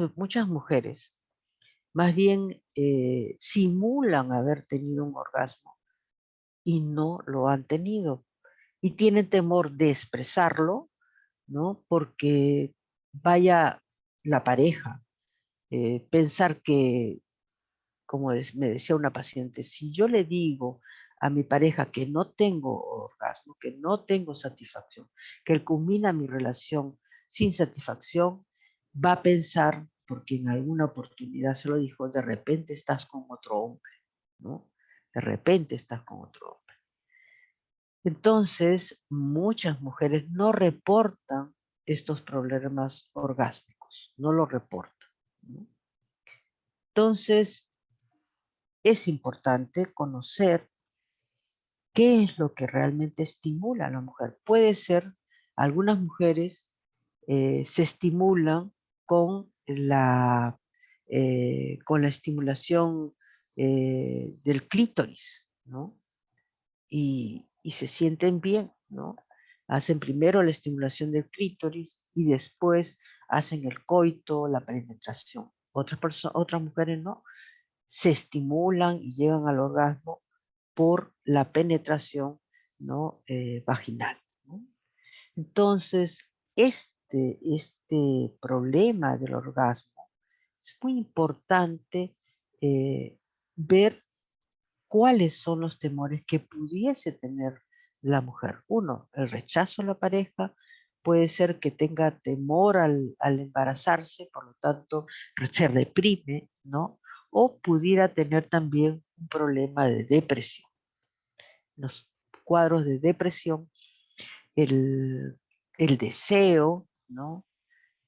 mujeres más bien simulan haber tenido un orgasmo y no lo han tenido. Y tienen temor de expresarlo, ¿no? Porque vaya la pareja, pensar que, como me decía una paciente, si yo le digo a mi pareja que no tengo orgasmo, que no tengo satisfacción, que culmina mi relación sin satisfacción, va a pensar, porque en alguna oportunidad se lo dijo, de repente estás con otro hombre, ¿no? De repente estás con otro hombre. Entonces, muchas mujeres no reportan estos problemas orgásmicos, no lo reportan, ¿no? Entonces, es importante conocer qué es lo que realmente estimula a la mujer. Puede ser, algunas mujeres se estimulan con la estimulación del clítoris, ¿no? Y se sienten bien, ¿no? Hacen primero la estimulación del clítoris y después hacen el coito, la penetración. Otras mujeres no, se estimulan y llegan al orgasmo por la penetración, ¿no? Vaginal, ¿no? Entonces, este problema del orgasmo es muy importante ver cuáles son los temores que pudiese tener la mujer. Uno, el rechazo a la pareja. Puede ser que tenga temor al embarazarse, por lo tanto se reprime, ¿no? O pudiera tener también un problema de depresión. Los cuadros de depresión, el, el deseo, ¿no?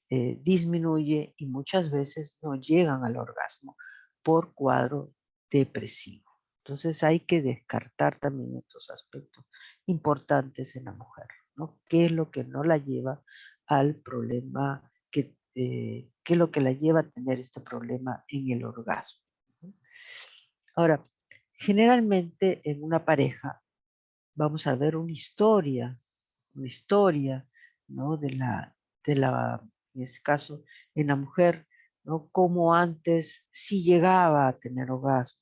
Disminuye y muchas veces no llegan al orgasmo por cuadro depresivo. Entonces hay que descartar también estos aspectos importantes en la mujer, ¿no? ¿Qué es lo que no la lleva al problema, qué es lo que la lleva a tener este problema en el orgasmo? Ahora, generalmente en una pareja vamos a ver una historia, ¿no? En este caso, en la mujer, ¿no? Cómo antes sí llegaba a tener orgasmo,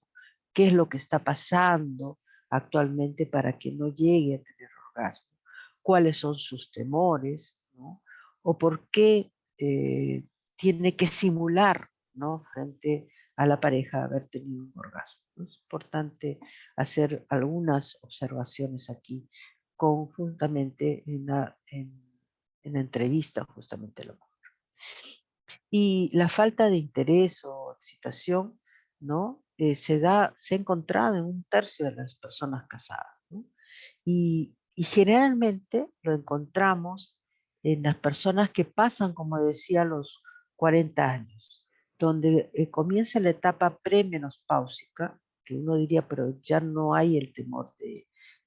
qué es lo que está pasando actualmente para que no llegue a tener orgasmo, cuáles son sus temores, ¿no? O por qué tiene que simular, ¿no? Frente a la pareja haber tenido un orgasmo. Es importante hacer algunas observaciones aquí conjuntamente en la entrevista justamente lo. Y la falta de interés o excitación, ¿no? Se ha encontrado en 1/3 de las personas casadas, ¿no? Y generalmente lo encontramos en las personas que pasan, como decía, los 40 años, donde comienza la etapa premenopáusica, que uno diría, pero ya no hay el temor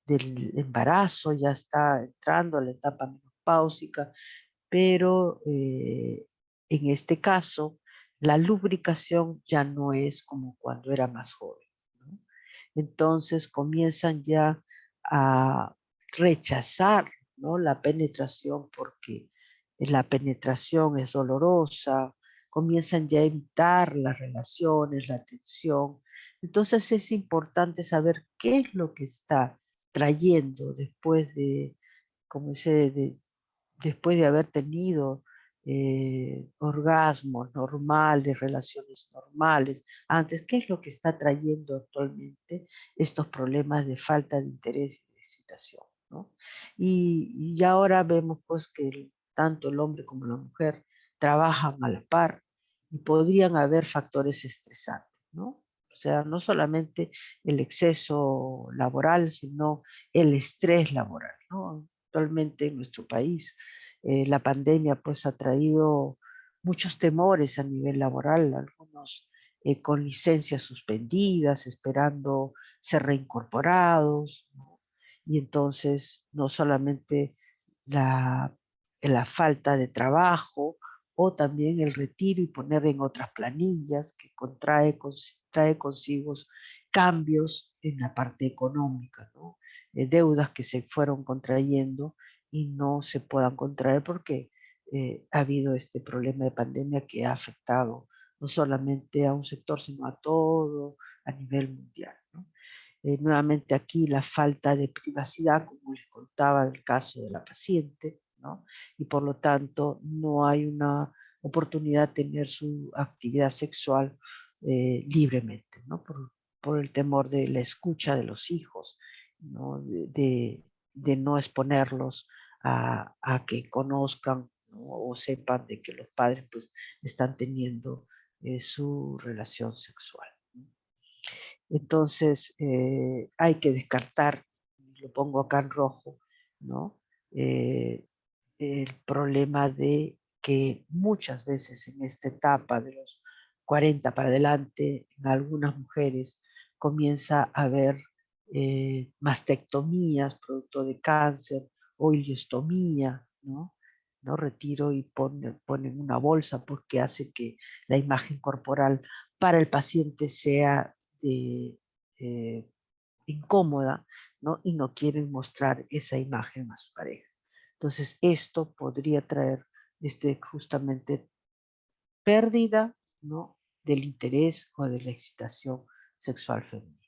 del embarazo, ya está entrando a la etapa menopáusica, pero en este caso la lubricación ya no es como cuando era más joven, ¿no? Entonces comienzan ya a rechazar, ¿no? La penetración porque la penetración es dolorosa, comienzan ya a evitar las relaciones, la atención. Entonces es importante saber qué es lo que está trayendo después de, como dice, después de haber tenido orgasmos normales, relaciones normales, antes, ¿qué es lo que está trayendo actualmente estos problemas de falta de interés y de excitación, ¿no? Y ahora vemos pues que tanto el hombre como la mujer trabajan a la par y podrían haber factores estresantes, ¿no? O sea, no solamente el exceso laboral, sino el estrés laboral, ¿no? Actualmente en nuestro país la pandemia pues ha traído muchos temores a nivel laboral, algunos con licencias suspendidas, esperando ser reincorporados, ¿no? Y entonces no solamente la, la falta de trabajo, o también el retiro y poner en otras planillas que trae consigo cambios en la parte económica, ¿no? Deudas que se fueron contrayendo y no se puedan contraer porque ha habido este problema de pandemia que ha afectado no solamente a un sector, sino a todo a nivel mundial, ¿no? Nuevamente aquí la falta de privacidad, como les contaba del caso de la paciente, ¿no? Y por lo tanto no hay una oportunidad de tener su actividad sexual libremente, ¿no? Por el temor de la escucha de los hijos, ¿no? De no exponerlos a que conozcan, ¿no? O sepan de que los padres pues están teniendo su relación sexual. Entonces hay que descartar, lo pongo acá en rojo, ¿no? Eh, el problema de que muchas veces en esta etapa de los 40 para adelante, en algunas mujeres comienza a haber mastectomías producto de cáncer o iliostomía, ¿no? ¿No? Retiro y ponen una bolsa pues, que hace que la imagen corporal para el paciente sea eh, incómoda, ¿no? Y no quieren mostrar esa imagen a su pareja. Entonces, esto podría traer justamente pérdida, ¿no? Del interés o de la excitación sexual femenina.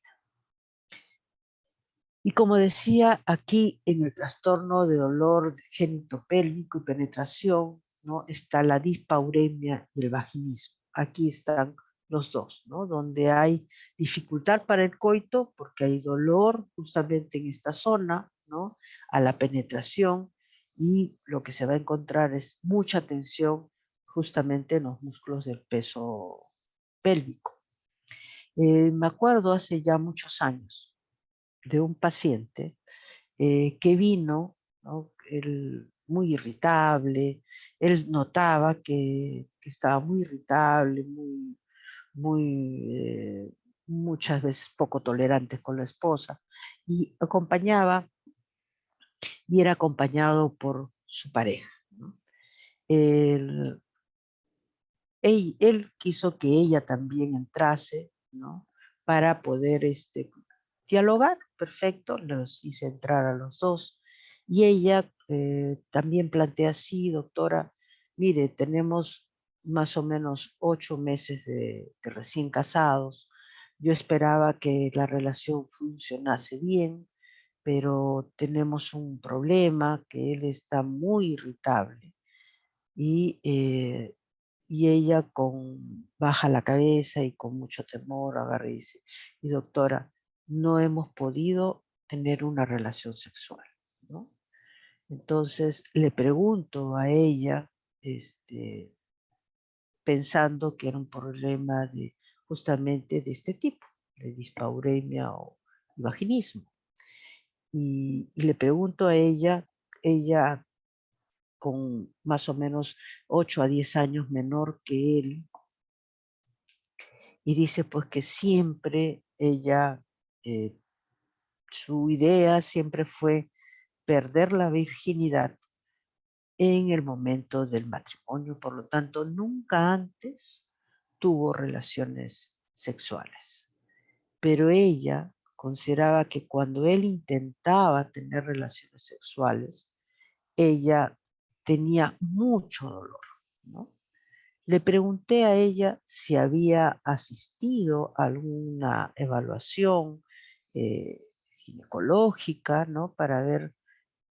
Y como decía, aquí en el trastorno de dolor genitopélvico y penetración, ¿no? Está la dispauremia y el vaginismo. Aquí están los dos, ¿no? Donde hay dificultad para el coito porque hay dolor justamente en esta zona, ¿no? A la penetración, y lo que se va a encontrar es mucha tensión justamente en los músculos del peso pélvico. Me acuerdo hace ya muchos años de un paciente que vino, ¿no? Él muy irritable, él notaba que estaba muy irritable, muchas veces poco tolerante con la esposa, y era acompañado por su pareja, ¿no? Él, él quiso que ella también entrase, ¿no? Para poder dialogar, perfecto, los hice entrar a los dos. Y ella también plantea así, doctora, mire, tenemos más o menos 8 meses de recién casados. Yo esperaba que la relación funcionase bien, pero tenemos un problema, que él está muy irritable y, y ella baja la cabeza y con mucho temor agarra y dice, y doctora, no hemos podido tener una relación sexual, ¿no? Entonces le pregunto a ella, pensando que era un problema justamente de este tipo, de dispauremia o vaginismo. Y le pregunto a ella con más o menos 8 a 10 años menor que él, y dice pues que siempre ella, su idea siempre fue perder la virginidad en el momento del matrimonio, por lo tanto nunca antes tuvo relaciones sexuales. Pero ella consideraba que cuando él intentaba tener relaciones sexuales, ella tenía mucho dolor, ¿no? Le pregunté a ella si había asistido a alguna evaluación eh, ginecológica, ¿no? Para ver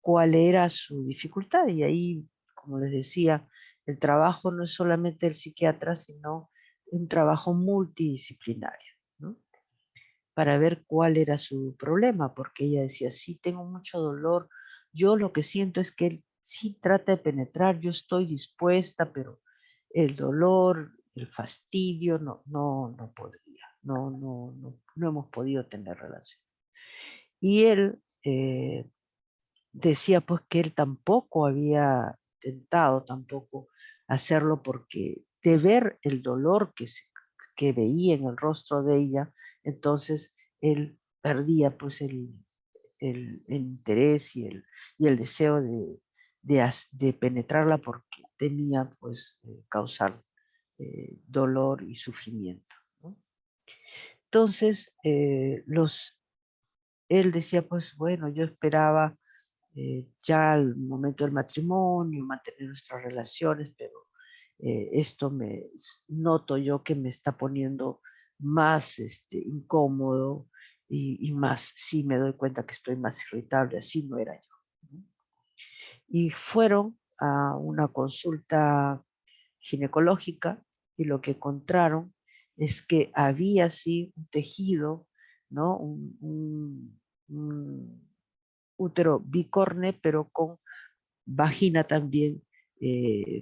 cuál era su dificultad. Y ahí, como les decía, el trabajo no es solamente el psiquiatra, sino un trabajo multidisciplinario, ¿no? Para ver cuál era su problema, porque ella decía, sí, tengo mucho dolor, yo lo que siento es que él sí trata de penetrar, yo estoy dispuesta, pero el dolor, el fastidio, no podría, no hemos podido tener relación. Y él decía pues que él tampoco había tentado tampoco hacerlo porque de ver el dolor que veía en el rostro de ella, entonces él perdía pues el interés y el deseo de penetrarla porque temía pues causar dolor y sufrimiento, ¿no? Entonces, él decía, pues bueno, yo esperaba ya al momento del matrimonio, mantener nuestras relaciones, pero esto noto yo que me está poniendo más incómodo y más, sí me doy cuenta que estoy más irritable, así no era yo, ¿no? Y fueron a una consulta ginecológica y lo que encontraron es que había sí un tejido, ¿no? Un útero bicorne, pero con vagina también,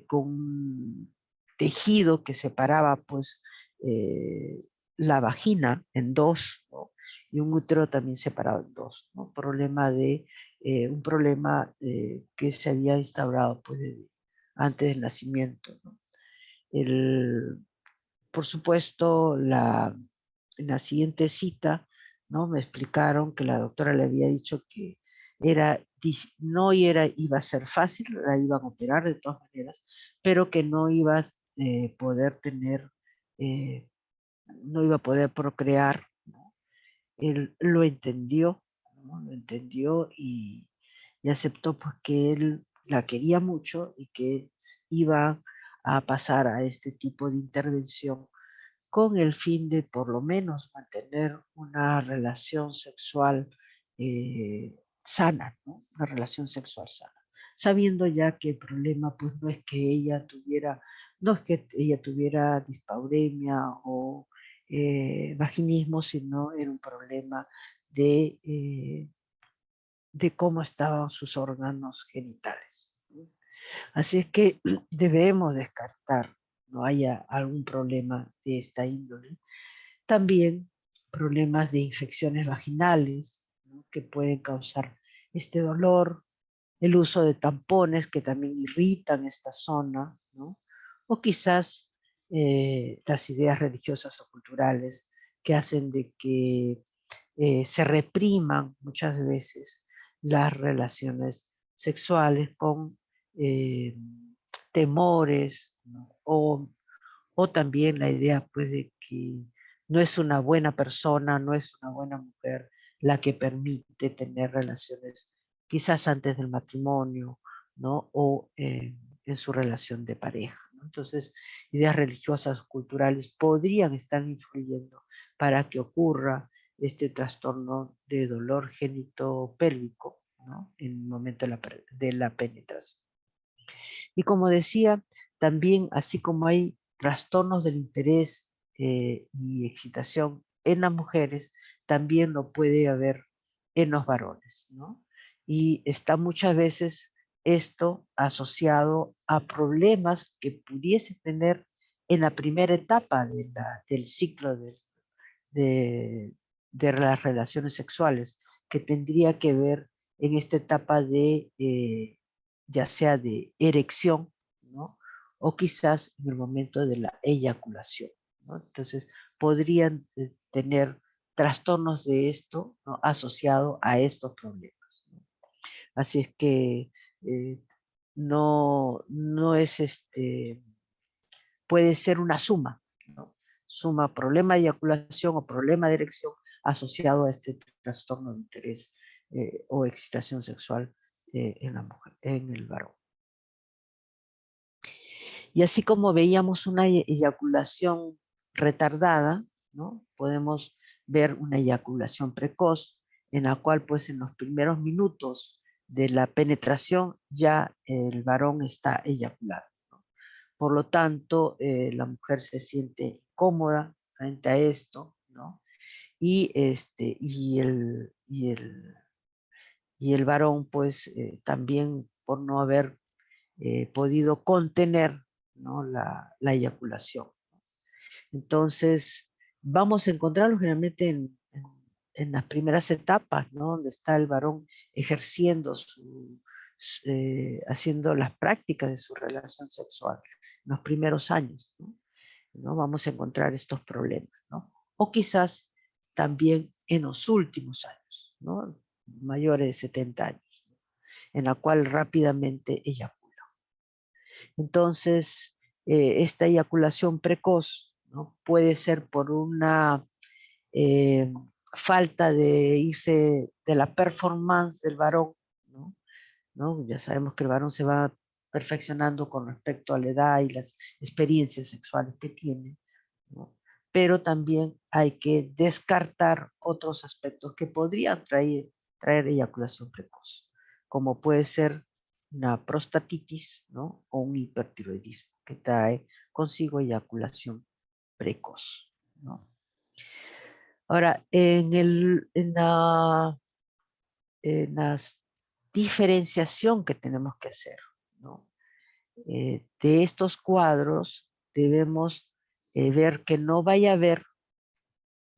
con un tejido que separaba pues eh, la vagina en dos, ¿no? Y un útero también separado en dos, ¿no? Un problema que se había instaurado pues antes del nacimiento, ¿no? El, por supuesto, en la siguiente cita, ¿no? Me explicaron que la doctora le había dicho que iba a ser fácil, la iban a operar de todas maneras, pero que no iba a poder eh, no iba a poder procrear, ¿no? Él lo entendió, ¿no? Lo entendió y aceptó pues que él la quería mucho y que iba a pasar a este tipo de intervención con el fin de por lo menos mantener una relación sexual sana, ¿no? Una relación sexual sana, sabiendo ya que el problema pues no es que ella tuviera dispauremia o vaginismo, sino era un problema de cómo estaban sus órganos genitales, ¿no? Así es que debemos descartar no haya algún problema de esta índole. También problemas de infecciones vaginales, ¿no? Que pueden causar este dolor, el uso de tampones que también irritan esta zona, ¿no? O quizás las ideas religiosas o culturales que hacen de que se repriman muchas veces las relaciones sexuales con eh, temores, ¿no? O también la idea pues de que no es una buena persona, no es una buena mujer la que permite tener relaciones quizás antes del matrimonio, ¿no? O en su relación de pareja, ¿no? Entonces, ideas religiosas, culturales podrían estar influyendo para que ocurra este trastorno de dolor genitopélvico, ¿no? En el momento de la penetración. Y como decía, también así como hay trastornos del interés y excitación en las mujeres, también lo puede haber en los varones, ¿no? Y está muchas veces esto asociado a problemas que pudiese tener en la primera etapa del ciclo de, de las relaciones sexuales, que tendría que ver en esta etapa ya sea de erección, ¿no? O quizás en el momento de la eyaculación, ¿no? Entonces, podrían tener trastornos de esto, ¿no? Asociado a estos problemas, ¿no? Así es que eh, no es puede ser una suma, ¿no? Suma problema de eyaculación o problema de erección asociado a este trastorno de interés o excitación sexual en la mujer, en el varón. Y así como veíamos una eyaculación retardada, ¿no? Podemos ver una eyaculación precoz, en la cual pues en los primeros minutos de la penetración ya el varón está eyaculado. Por lo tanto, la mujer se siente cómoda frente a esto, ¿no? Y el varón, pues, también por no haber podido contener, ¿no? La eyaculación. Entonces, vamos a encontrarlo generalmente en las primeras etapas, ¿no? Donde está el varón ejerciendo haciendo las prácticas de su relación sexual. en los primeros años, ¿no? ¿No? Vamos a encontrar estos problemas, ¿no? O quizás también en los últimos años, ¿no? Mayores de 70 años, ¿no? En la cual rápidamente eyacula. Entonces, esta eyaculación precoz, ¿no? Puede ser por una eh, falta de irse de la performance del varón, ¿no? ¿No? Ya sabemos que el varón se va perfeccionando con respecto a la edad y las experiencias sexuales que tiene, ¿no? Pero también hay que descartar otros aspectos que podrían traer eyaculación precoz, como puede ser una prostatitis, ¿no? O un hipertiroidismo que trae consigo eyaculación precoz, ¿no? Ahora, en la diferenciación que tenemos que hacer, ¿no? De estos cuadros debemos ver que no vaya a haber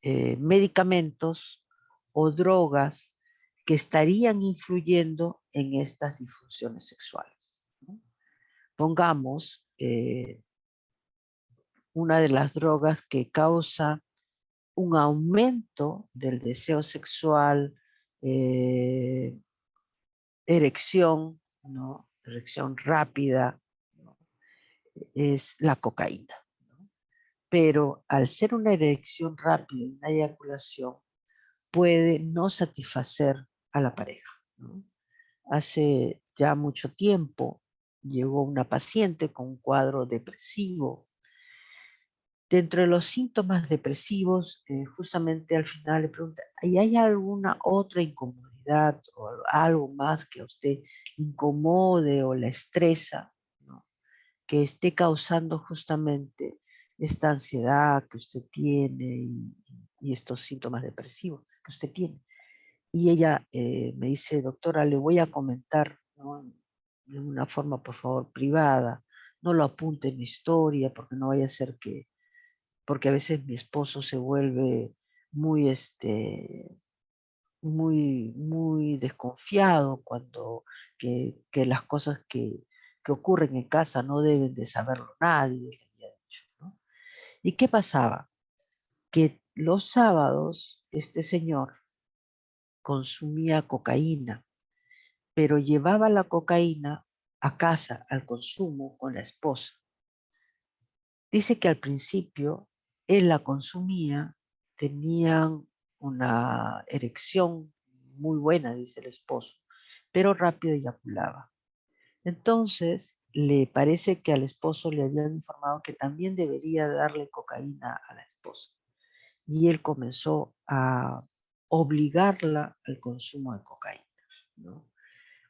medicamentos o drogas que estarían influyendo en estas disfunciones sexuales, ¿no? Pongamos una de las drogas que causa un aumento del deseo sexual, erección, ¿no? Erección rápida, ¿no? Es la cocaína, ¿no? Pero al ser una erección rápida y una eyaculación, puede no satisfacer a la pareja, ¿no? Hace ya mucho tiempo llegó una paciente con un cuadro depresivo. Dentro de los síntomas depresivos, justamente al final le pregunta, ¿y hay alguna otra incomodidad o algo más que a usted incomode o la estresa, ¿no? Que esté causando justamente esta ansiedad que usted tiene y estos síntomas depresivos que usted tiene? Y ella me dice, doctora, le voy a comentar, ¿no? De una forma, por favor, privada. No lo apunte en mi historia porque no vaya a ser que, porque a veces mi esposo se vuelve muy, muy desconfiado cuando que las cosas que ocurren en casa no deben de saberlo nadie, le había dicho, ¿no? ¿Y qué pasaba? Que los sábados este señor consumía cocaína, pero llevaba la cocaína a casa al consumo con la esposa. Dice que al principio él la consumía, tenían una erección muy buena, dice el esposo, pero rápido eyaculaba. Entonces le parece que al esposo le habían informado que también debería darle cocaína a la esposa. Y él comenzó a obligarla al consumo de cocaína, ¿no?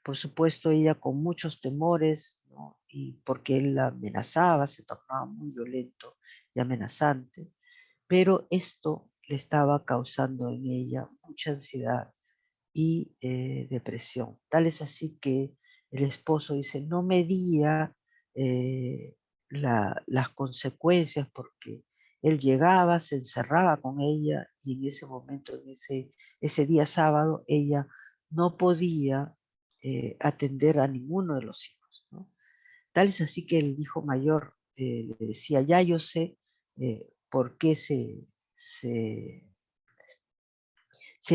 Por supuesto, ella con muchos temores, ¿no? Y porque él la amenazaba, se tornaba muy violento y amenazante, pero esto le estaba causando en ella mucha ansiedad y depresión. Tal es así que el esposo dice, no medía las consecuencias porque él llegaba, se encerraba con ella y en ese momento, ese día sábado, ella no podía atender a ninguno de los hijos, ¿no? Tal es así que el hijo mayor le decía, ya yo sé por qué se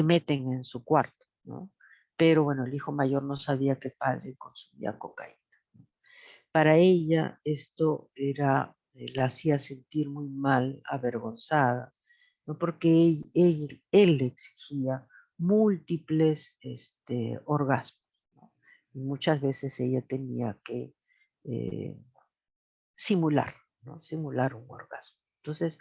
meten en su cuarto, ¿no? Pero bueno, el hijo mayor no sabía que el padre consumía cocaína. Para ella esto la hacía sentir muy mal, avergonzada, ¿no? Porque él le exigía múltiples orgasmos, ¿no? Y muchas veces ella tenía que eh, simular, ¿no? Simular un orgasmo. Entonces,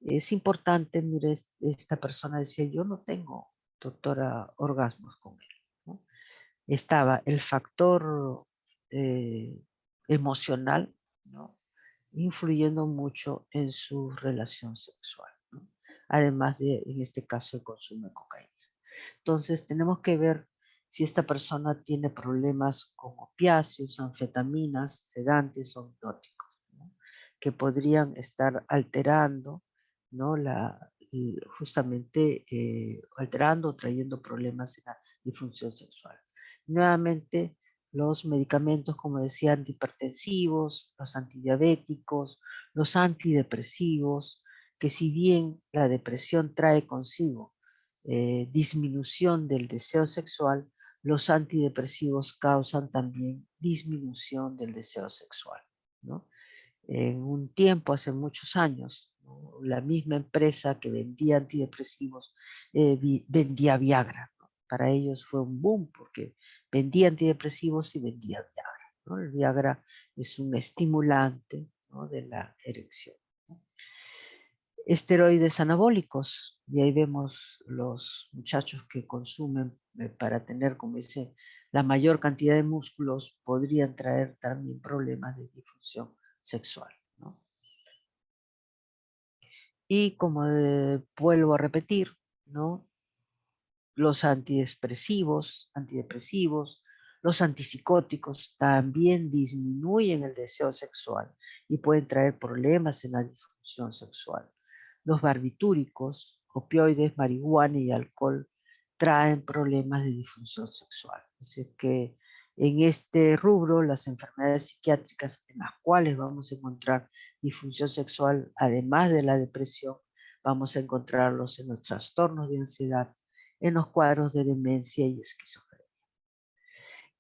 es importante, mire, esta persona decía, yo no tengo, doctora, orgasmos con él, ¿no? Estaba el factor eh, emocional, ¿no? Influyendo mucho en su relación sexual, ¿no? Además de, en este caso, el consumo de cocaína. Entonces, tenemos que ver si esta persona tiene problemas con opiáceos, anfetaminas, sedantes o hipnóticos, ¿no? Que podrían estar alterando, ¿no? Justamente alterando o trayendo problemas en la disfunción sexual. Nuevamente, los medicamentos, como decía, antihipertensivos, los antidiabéticos, los antidepresivos, que si bien la depresión trae consigo disminución del deseo sexual, los antidepresivos causan también disminución del deseo sexual, ¿no? En un tiempo, hace muchos años, ¿no? La misma empresa que vendía antidepresivos vendía Viagra, ¿no? Para ellos fue un boom porque vendía antidepresivos y vendía Viagra, ¿no? El Viagra es un estimulante, ¿no?, de la erección, ¿no? Esteroides anabólicos, y ahí vemos los muchachos que consumen para tener, como dice, la mayor cantidad de músculos, podrían traer también problemas de disfunción sexual, ¿no? Y como vuelvo a repetir, ¿no?, los antidepresivos, los antipsicóticos también disminuyen el deseo sexual y pueden traer problemas en la disfunción sexual. Los barbitúricos, opioides, marihuana y alcohol traen problemas de disfunción sexual. Así que en este rubro, las enfermedades psiquiátricas en las cuales vamos a encontrar disfunción sexual, además de la depresión, vamos a encontrarlos en los trastornos de ansiedad, en los cuadros de demencia y esquizofrenia.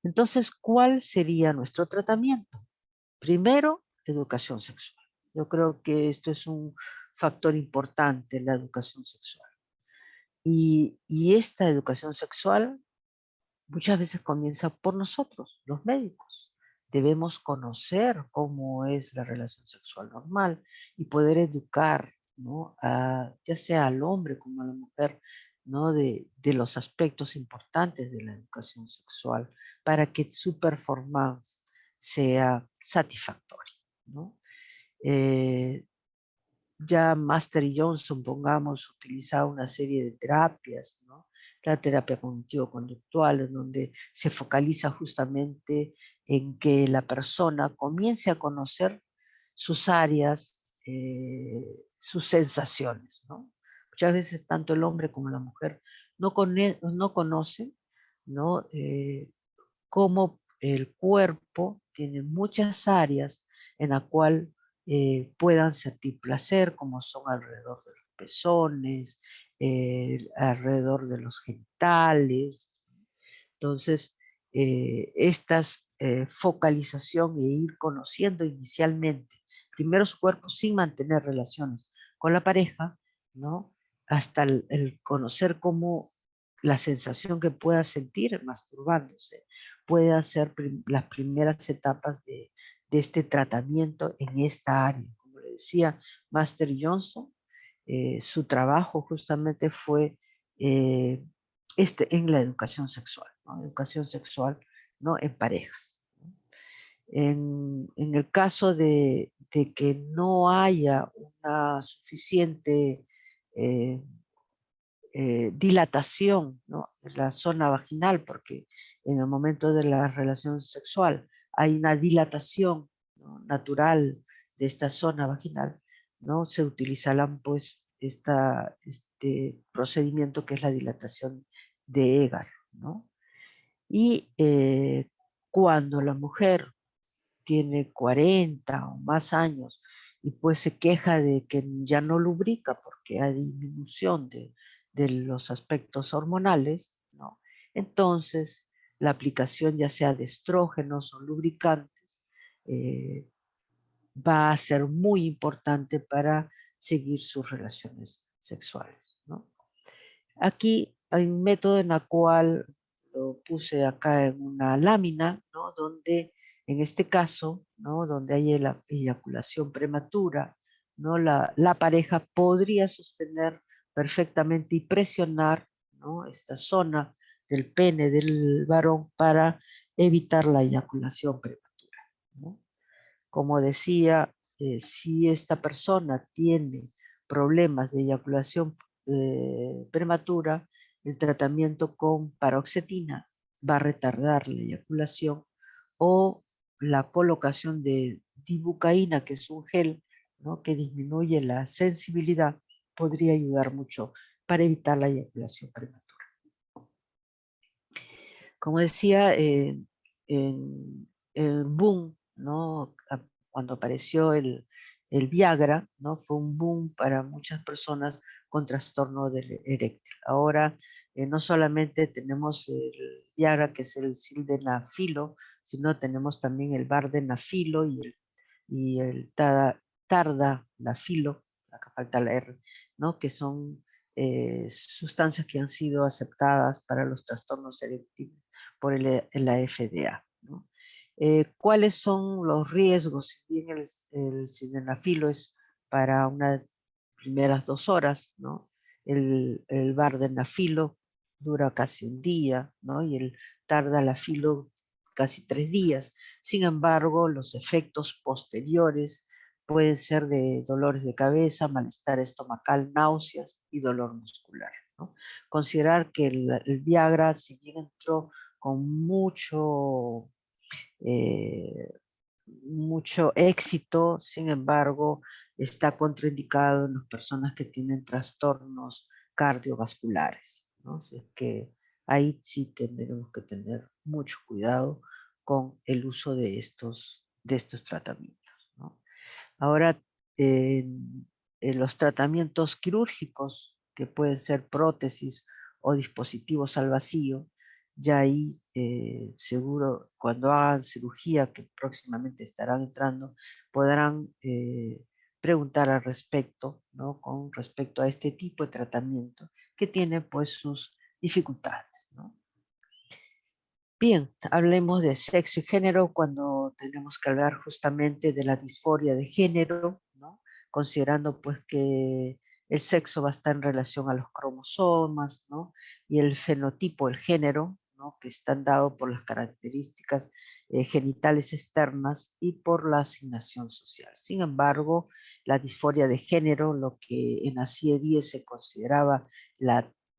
Entonces, ¿cuál sería nuestro tratamiento? Primero, educación sexual. Yo creo que esto es un factor importante, la educación sexual. Y esta educación sexual muchas veces comienza por nosotros, los médicos. Debemos conocer cómo es la relación sexual normal y poder educar, ¿no?, ya sea al hombre como a la mujer, ¿no?, de los aspectos importantes de la educación sexual para que su performance sea satisfactoria, ¿no? Ya Master Johnson, pongamos, utilizaba una serie de terapias, ¿no? La terapia cognitivo-conductual, en donde se focaliza justamente en que la persona comience a conocer sus áreas, sus sensaciones, ¿no? Muchas veces tanto el hombre como la mujer no conocen, ¿no?, cómo el cuerpo tiene muchas áreas en la cual puedan sentir placer, como son alrededor de los pezones, alrededor de los genitales. Entonces, estas focalización e ir conociendo inicialmente, primero su cuerpo sin mantener relaciones con la pareja, ¿no?, hasta el conocer cómo la sensación que pueda sentir masturbándose, puede ser las primeras etapas de este tratamiento en esta área. Como le decía Master Johnson, su trabajo justamente fue en la educación sexual, ¿no? Educación sexual, ¿no?, en parejas. En el caso de que no haya una suficiente dilatación, ¿no?, en la zona vaginal, porque en el momento de la relación sexual hay una dilatación, ¿no?, natural de esta zona vaginal, ¿no? Se utilizarán pues este procedimiento que es la dilatación de Egar, ¿no? Y cuando la mujer tiene 40 o más años y pues se queja de que ya no lubrica porque hay disminución de los aspectos hormonales, ¿no? Entonces, la aplicación ya sea de estrógenos o lubricantes eh, va a ser muy importante para seguir sus relaciones sexuales, ¿no? Aquí hay un método en el cual lo puse acá en una lámina, ¿no?, donde en este caso, ¿no?, donde hay la eyaculación prematura, ¿no?, la pareja podría sostener perfectamente y presionar, ¿no?, esta zona del pene del varón para evitar la eyaculación prematura, ¿no? Como decía, si esta persona tiene problemas de eyaculación prematura, el tratamiento con paroxetina va a retardar la eyaculación, o la colocación de dibucaína, que es un gel, ¿no?, que disminuye la sensibilidad, podría ayudar mucho para evitar la eyaculación prematura. Como decía, el boom, ¿no? Cuando apareció el Viagra, ¿no? Fue un boom para muchas personas con trastorno eréctil. Ahora no solamente tenemos el Viagra, que es el sildenafilo, sino tenemos también el vardenafilo y el tardanafilo, acá falta la R, ¿no? Que son sustancias que han sido aceptadas para los trastornos eréctiles por la FDA, ¿no? ¿Cuáles son los riesgos? Si bien el sildenafilo es para unas primeras 2 horas, ¿no? El vardenafilo dura casi un día, ¿no? Y el tardalafilo casi 3 días. Sin embargo, los efectos posteriores pueden ser de dolores de cabeza, malestar estomacal, náuseas y dolor muscular, ¿no? Considerar que el Viagra, si bien entró con eh, mucho éxito, sin embargo, está contraindicado en las personas que tienen trastornos cardiovasculares, ¿no? Así es que ahí sí tendremos que tener mucho cuidado con el uso de estos tratamientos, ¿no? Ahora, en los tratamientos quirúrgicos, que pueden ser prótesis o dispositivos al vacío, ya ahí seguro cuando hagan cirugía, que próximamente estarán entrando, podrán preguntar al respecto, ¿no? Con respecto a este tipo de tratamiento que tiene pues sus dificultades, ¿no? Bien, hablemos de sexo y género cuando tenemos que hablar justamente de la disforia de género, ¿no? Considerando pues que el sexo va a estar en relación a los cromosomas, ¿no? Y el fenotipo, el género, ¿no? Que están dados por las características genitales externas y por la asignación social. Sin embargo, la disforia de género, lo que en ACIE-10 se consideraba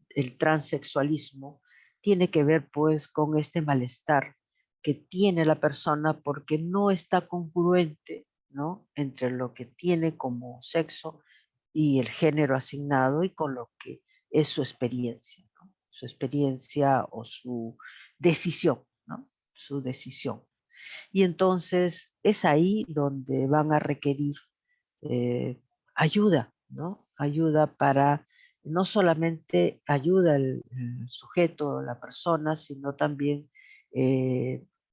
el transexualismo, tiene que ver pues con este malestar que tiene la persona porque no está congruente, ¿no? Entre lo que tiene como sexo y el género asignado y con lo que es su experiencia, ¿no? Su experiencia o su decisión, ¿no? Su decisión. Y entonces es ahí donde van a requerir eh, ayuda, ¿no? Ayuda para, no solamente ayuda el sujeto, la persona, sino también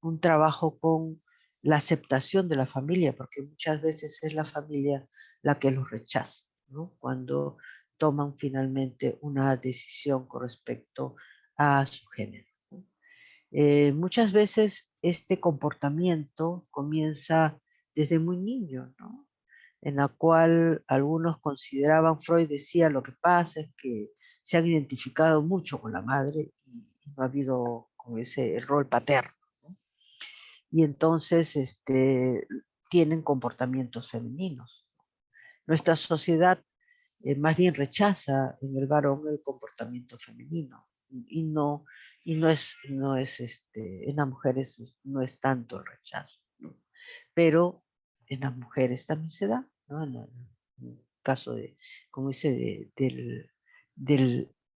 un trabajo con la aceptación de la familia, porque muchas veces es la familia la que los rechaza, ¿no? Cuando toman finalmente una decisión con respecto a su género, ¿no? Muchas veces este comportamiento comienza desde muy niño, ¿no? En la cual algunos consideraban, Freud decía, lo que pasa es que se han identificado mucho con la madre y no ha habido con ese rol paterno, ¿no? Y entonces tienen comportamientos femeninos. Nuestra sociedad más bien rechaza en el varón el comportamiento femenino y no, en las mujeres no es tanto el rechazo, ¿no? Pero en las mujeres también se da, ¿no? En el caso de, como dice,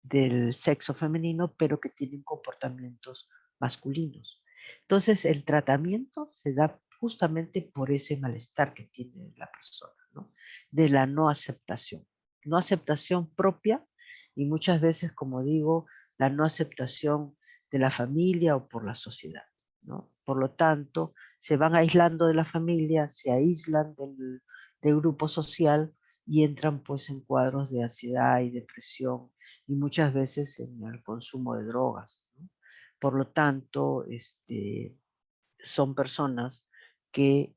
del sexo femenino, pero que tienen comportamientos masculinos. Entonces, el tratamiento se da justamente por ese malestar que tiene la persona, ¿no? De la no aceptación. No aceptación propia y muchas veces, como digo, la no aceptación de la familia o por la sociedad, ¿no? Por lo tanto, se van aislando de la familia, se aíslan del grupo social y entran pues en cuadros de ansiedad y depresión y muchas veces en el consumo de drogas, ¿no? Por lo tanto, son personas que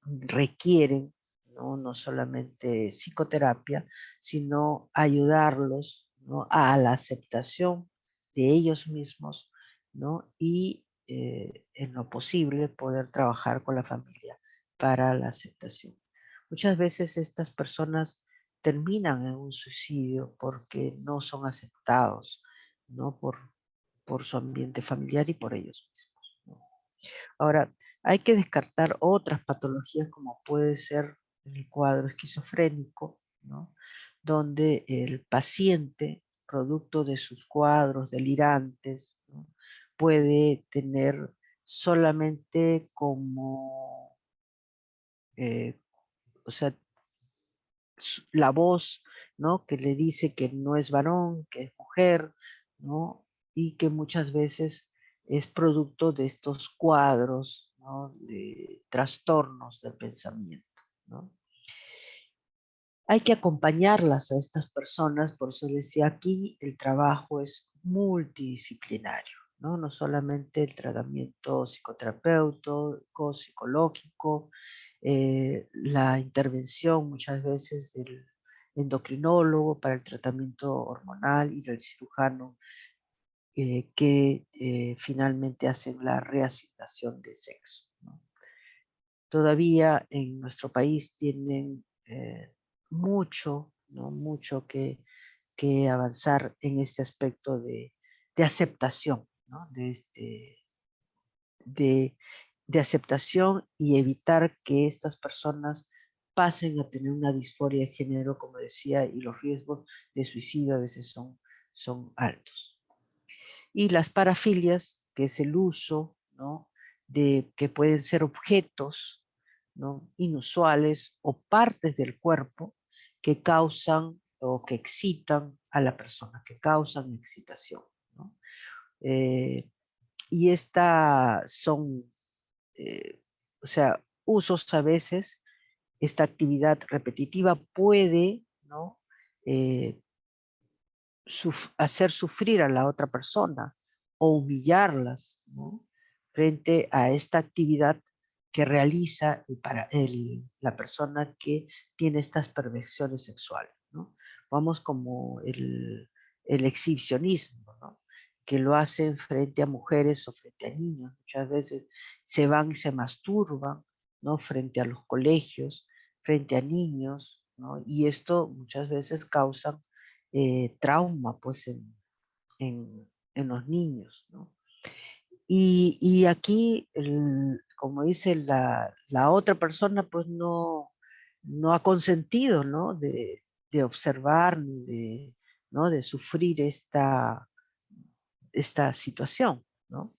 requieren, ¿no? No solamente psicoterapia, sino ayudarlos, ¿no? A la aceptación de ellos mismos, ¿no? Y en lo posible poder trabajar con la familia para la aceptación. Muchas veces estas personas terminan en un suicidio porque no son aceptados, ¿no? Por su ambiente familiar y por ellos mismos, ¿no? Ahora, hay que descartar otras patologías como puede ser el cuadro esquizofrénico, ¿no? Donde el paciente, producto de sus cuadros delirantes, ¿no? Puede tener solamente como, o sea, la voz, ¿no? Que le dice que no es varón, que es mujer, ¿no? Y que muchas veces es producto de estos cuadros, ¿no? De trastornos del pensamiento, ¿no? Hay que acompañarlas a estas personas, por eso decía aquí, el trabajo es multidisciplinario, ¿no? No solamente el tratamiento psicoterapéutico, psicológico, la intervención muchas veces del endocrinólogo para el tratamiento hormonal y del cirujano que finalmente hacen la reasignación de sexo, ¿no? Todavía en nuestro país tienen mucho, ¿no? Mucho que avanzar en este aspecto de aceptación, ¿no? De, de aceptación y evitar que estas personas pasen a tener una disforia de género, como decía, y los riesgos de suicidio a veces son altos. Y las parafilias, que es el uso, ¿no? De que pueden ser objetos, ¿no? Inusuales o partes del cuerpo que causan o que excitan a la persona, que causan excitación, ¿no? Y estas son, o sea, usos a veces, esta actividad repetitiva puede, ¿no? Eh, hacer sufrir a la otra persona o humillarlas, ¿no? Frente a esta actividad que realiza la persona que tiene estas perversiones sexuales, ¿no? Vamos como el exhibicionismo, ¿no? Que lo hacen frente a mujeres o frente a niños. Muchas veces se van y se masturban, ¿no? Frente a los colegios, frente a niños, ¿no? Y esto muchas veces causa trauma pues en los niños, ¿no? Y aquí, como dice la otra persona, pues no ha consentido, ¿no? De observar, ¿no? De sufrir esta situación, ¿no?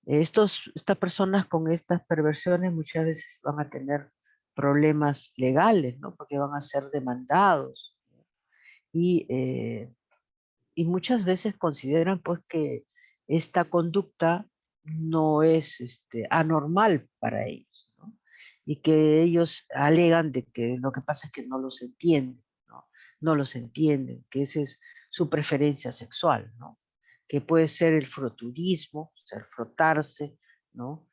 Estas personas con estas perversiones muchas veces van a tener problemas legales, ¿no? Porque van a ser demandados, ¿no? Y muchas veces consideran pues que esta conducta no es anormal para ellos, ¿no? Y que ellos alegan de que lo que pasa es que no los entienden, ¿no? No los entienden, que esa es su preferencia sexual, ¿no? Que puede ser el froturismo, ser frotarse, ¿no?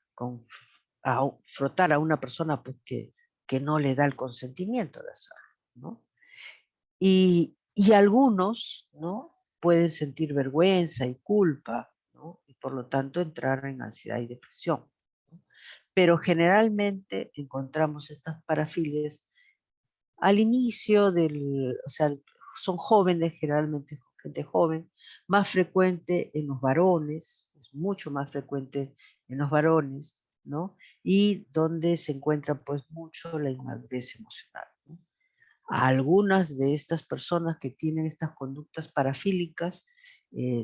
Frotar a una persona pues, que no le da el consentimiento de hacerlo, ¿no? Y algunos, ¿no? Pueden sentir vergüenza y culpa, ¿no? Y por lo tanto entrar en ansiedad y depresión, ¿no? Pero generalmente encontramos estas parafilias al inicio o sea, son jóvenes, generalmente gente joven, más frecuente en los varones, es mucho más frecuente en los varones, ¿no? Y donde se encuentra pues mucho la inmadurez emocional, ¿no? Algunas de estas personas que tienen estas conductas parafílicas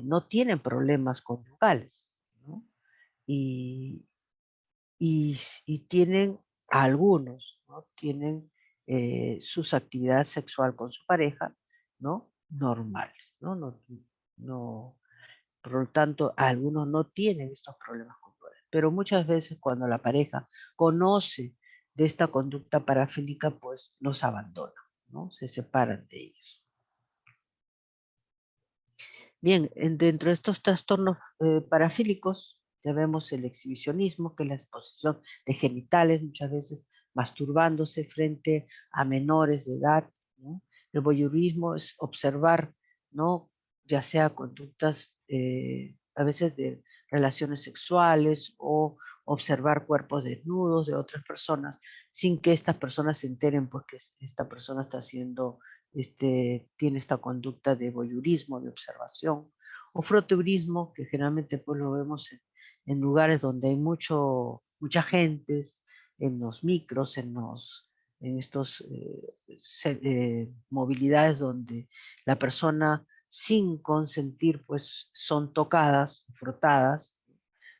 no tienen problemas conyugales, ¿no? Y, y tienen algunos, ¿no? Tienen sus actividades sexual con su pareja, ¿no? Normales, ¿no? Por lo tanto, algunos no tienen estos problemas conyugales, pero muchas veces cuando la pareja conoce de esta conducta parafílica, pues los abandona, ¿no? Se separan de ellos. Bien, dentro de estos trastornos parafílicos ya vemos el exhibicionismo, que es la exposición de genitales, muchas veces masturbándose frente a menores de edad, ¿no? El voyeurismo es observar, ¿no? Ya sea conductas a veces de relaciones sexuales o observar cuerpos desnudos de otras personas sin que estas personas se enteren porque esta persona está haciendo tiene esta conducta de voyeurismo, de observación, o frotteurismo, que generalmente pues lo vemos en lugares donde hay mucha gente, en los micros, en estos movilidades donde la persona sin consentir pues son tocadas, frotadas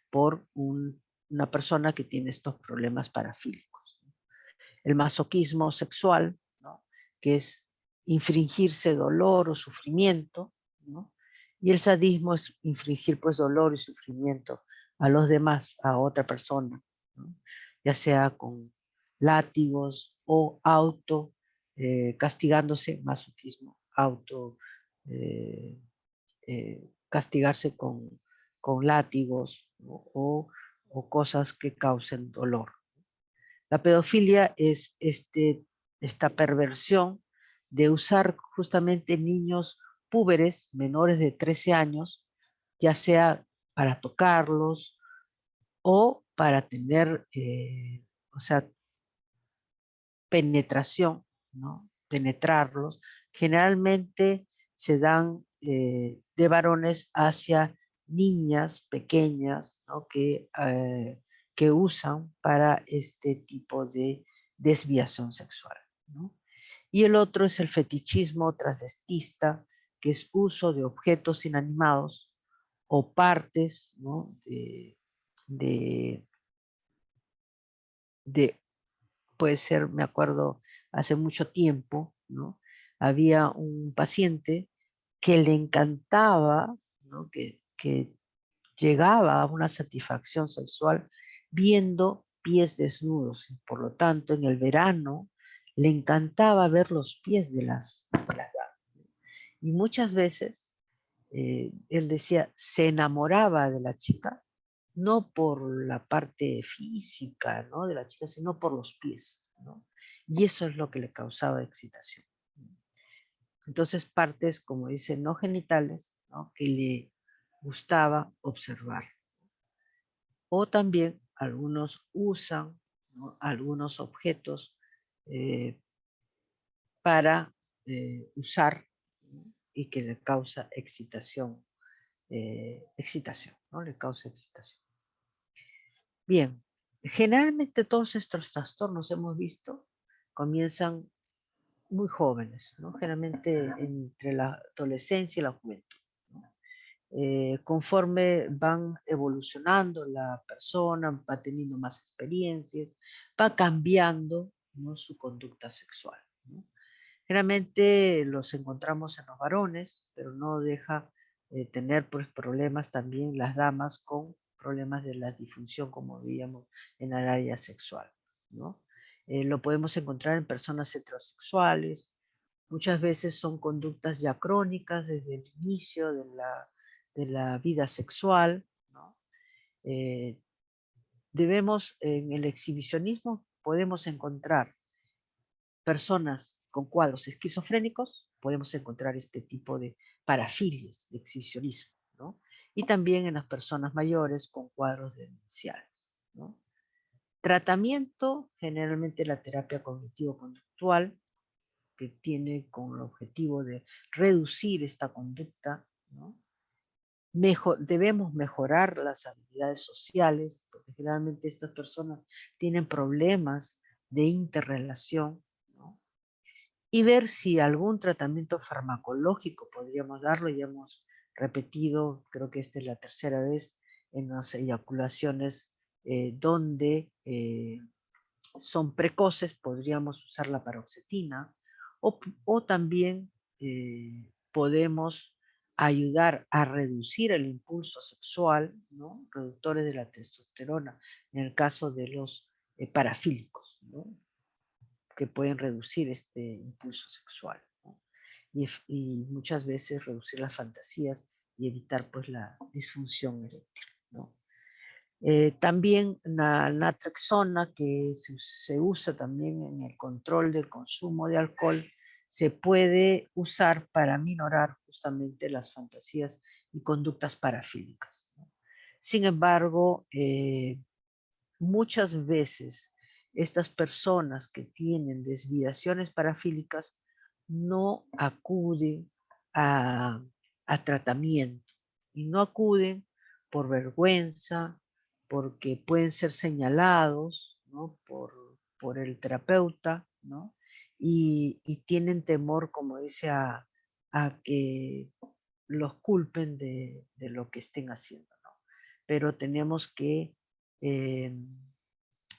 por un una persona que tiene estos problemas parafílicos. El masoquismo sexual, ¿no? Que es infringirse dolor o sufrimiento, ¿no? Y el sadismo es infligir pues dolor y sufrimiento a los demás, a otra persona, ¿no? Ya sea con látigos o auto castigándose, masoquismo, auto eh, castigarse con látigos, ¿no? O cosas que causen dolor. La pedofilia es esta perversión de usar justamente niños púberes menores de 13 años, ya sea para tocarlos o para tener, o sea, penetración, ¿no? Penetrarlos. Generalmente se dan de varones hacia niñas pequeñas, ¿no? Que usan para este tipo de desviación sexual, ¿no? Y el otro es el fetichismo transvestista, que es uso de objetos inanimados o partes, ¿no? de, de puede ser, me acuerdo, hace mucho tiempo, ¿no? Había un paciente que le encantaba, ¿no? Que llegaba a una satisfacción sexual viendo pies desnudos y por lo tanto en el verano le encantaba ver los pies de las damas. Y muchas veces él decía, se enamoraba de la chica, no por la parte física, ¿no? De la chica, sino por los pies, ¿no? Y eso es lo que le causaba excitación. Entonces, partes, como dice, no genitales, ¿no? Que le gustaba observar. O también algunos usan, ¿no? Algunos objetos eh, para usar, ¿no? Y que le causa excitación, ¿no? Le causa excitación. Bien, generalmente todos estos trastornos hemos visto comienzan muy jóvenes, ¿no? Generalmente entre la adolescencia y la juventud, ¿no? Conforme van evolucionando la persona, va teniendo más experiencias, va cambiando, ¿no? Su conducta sexual, ¿no? Generalmente los encontramos en los varones, pero no deja tener pues, problemas también las damas con problemas de la disfunción, como veíamos en el área sexual, ¿no? Lo podemos encontrar en personas heterosexuales. Muchas veces son conductas ya crónicas desde el inicio de la vida sexual, ¿no? Eh, en el exhibicionismo podemos encontrar personas con cuadros esquizofrénicos, podemos encontrar este tipo de parafilias, de exhibicionismo, ¿no? Y también en las personas mayores con cuadros demenciales, ¿no? Tratamiento, generalmente la terapia cognitivo-conductual, que tiene con el objetivo de reducir esta conducta, ¿no? Debemos mejorar las habilidades sociales, porque generalmente estas personas tienen problemas de interrelación, ¿no? Y ver si algún tratamiento farmacológico podríamos darlo. Ya hemos repetido, creo que esta es la tercera vez, en las eyaculaciones donde son precoces, podríamos usar la paroxetina o también podemos ayudar a reducir el impulso sexual, ¿no? Reductores de la testosterona, en el caso de los parafílicos, ¿no? Que pueden reducir este impulso sexual, ¿no? Y muchas veces reducir las fantasías y evitar pues la disfunción eréctil, ¿no? También la naltrexona, que se usa también en el control del consumo de alcohol, se puede usar para minorar justamente las fantasías y conductas parafílicas, ¿no? Sin embargo, muchas veces estas personas que tienen desviaciones parafílicas no acuden a, a tratamiento y no acuden por vergüenza, porque pueden ser señalados, ¿no? por el terapeuta, ¿no? Y tienen temor, como dice, a que los culpen de lo que estén haciendo, ¿no? Pero tenemos que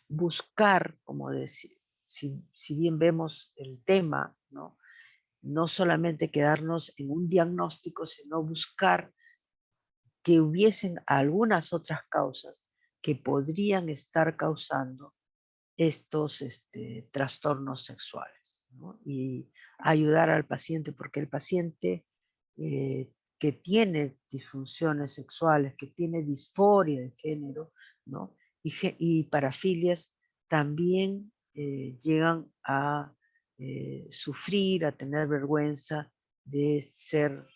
buscar, como decir, si bien vemos el tema, ¿no? No solamente quedarnos en un diagnóstico, sino buscar que hubiesen algunas otras causas que podrían estar causando estos trastornos sexuales, ¿no? Y ayudar al paciente, porque el paciente que tiene disfunciones sexuales, que tiene disforia de género, ¿no? Y parafilias, también llegan a sufrir, a tener vergüenza de ser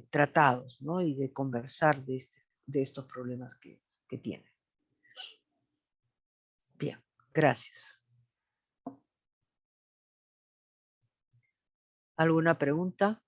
tratados, ¿no? Y de conversar de estos problemas que tienen. Bien, gracias. ¿Alguna pregunta?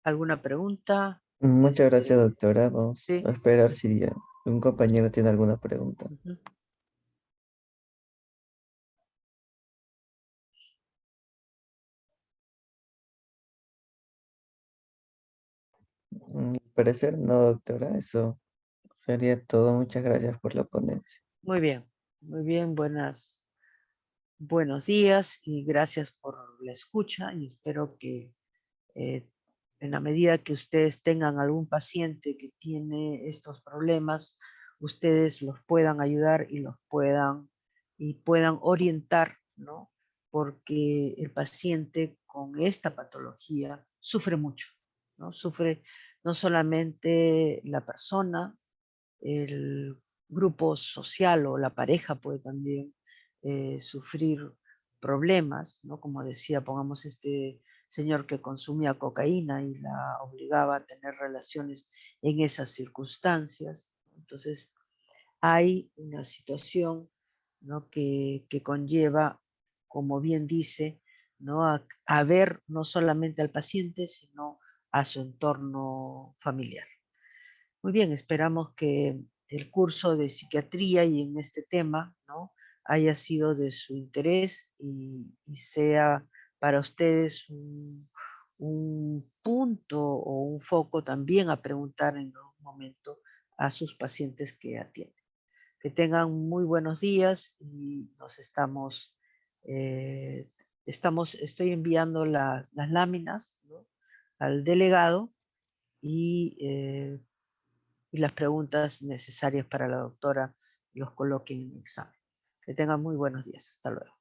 ¿Alguna pregunta? Muchas gracias, doctora. Vamos Sí. a esperar si un compañero tiene alguna pregunta. Ujú. Al parecer no, doctora. Eso sería todo. Muchas gracias por la ponencia. Muy bien, muy bien. Buenos días y gracias por la escucha y espero que en la medida que ustedes tengan algún paciente que tiene estos problemas, ustedes los puedan ayudar y puedan orientar, ¿no? Porque el paciente con esta patología sufre mucho, ¿no? Sufre no solamente la persona, el grupo social o la pareja puede también sufrir problemas, ¿no? Como decía, pongamos este señor que consumía cocaína y la obligaba a tener relaciones en esas circunstancias. Entonces, hay una situación, ¿no? que conlleva, como bien dice, ¿no? A ver no solamente al paciente, sino a su entorno familiar. Muy bien, esperamos que el curso de psiquiatría y en este tema, ¿no? haya sido de su interés y sea para ustedes un punto o un foco también a preguntar en algún momento a sus pacientes que atienden. Que tengan muy buenos días y eh, estoy enviando las láminas, ¿no? al delegado y las preguntas necesarias para la doctora los coloquen en el examen. Que tengan muy buenos días. Hasta luego.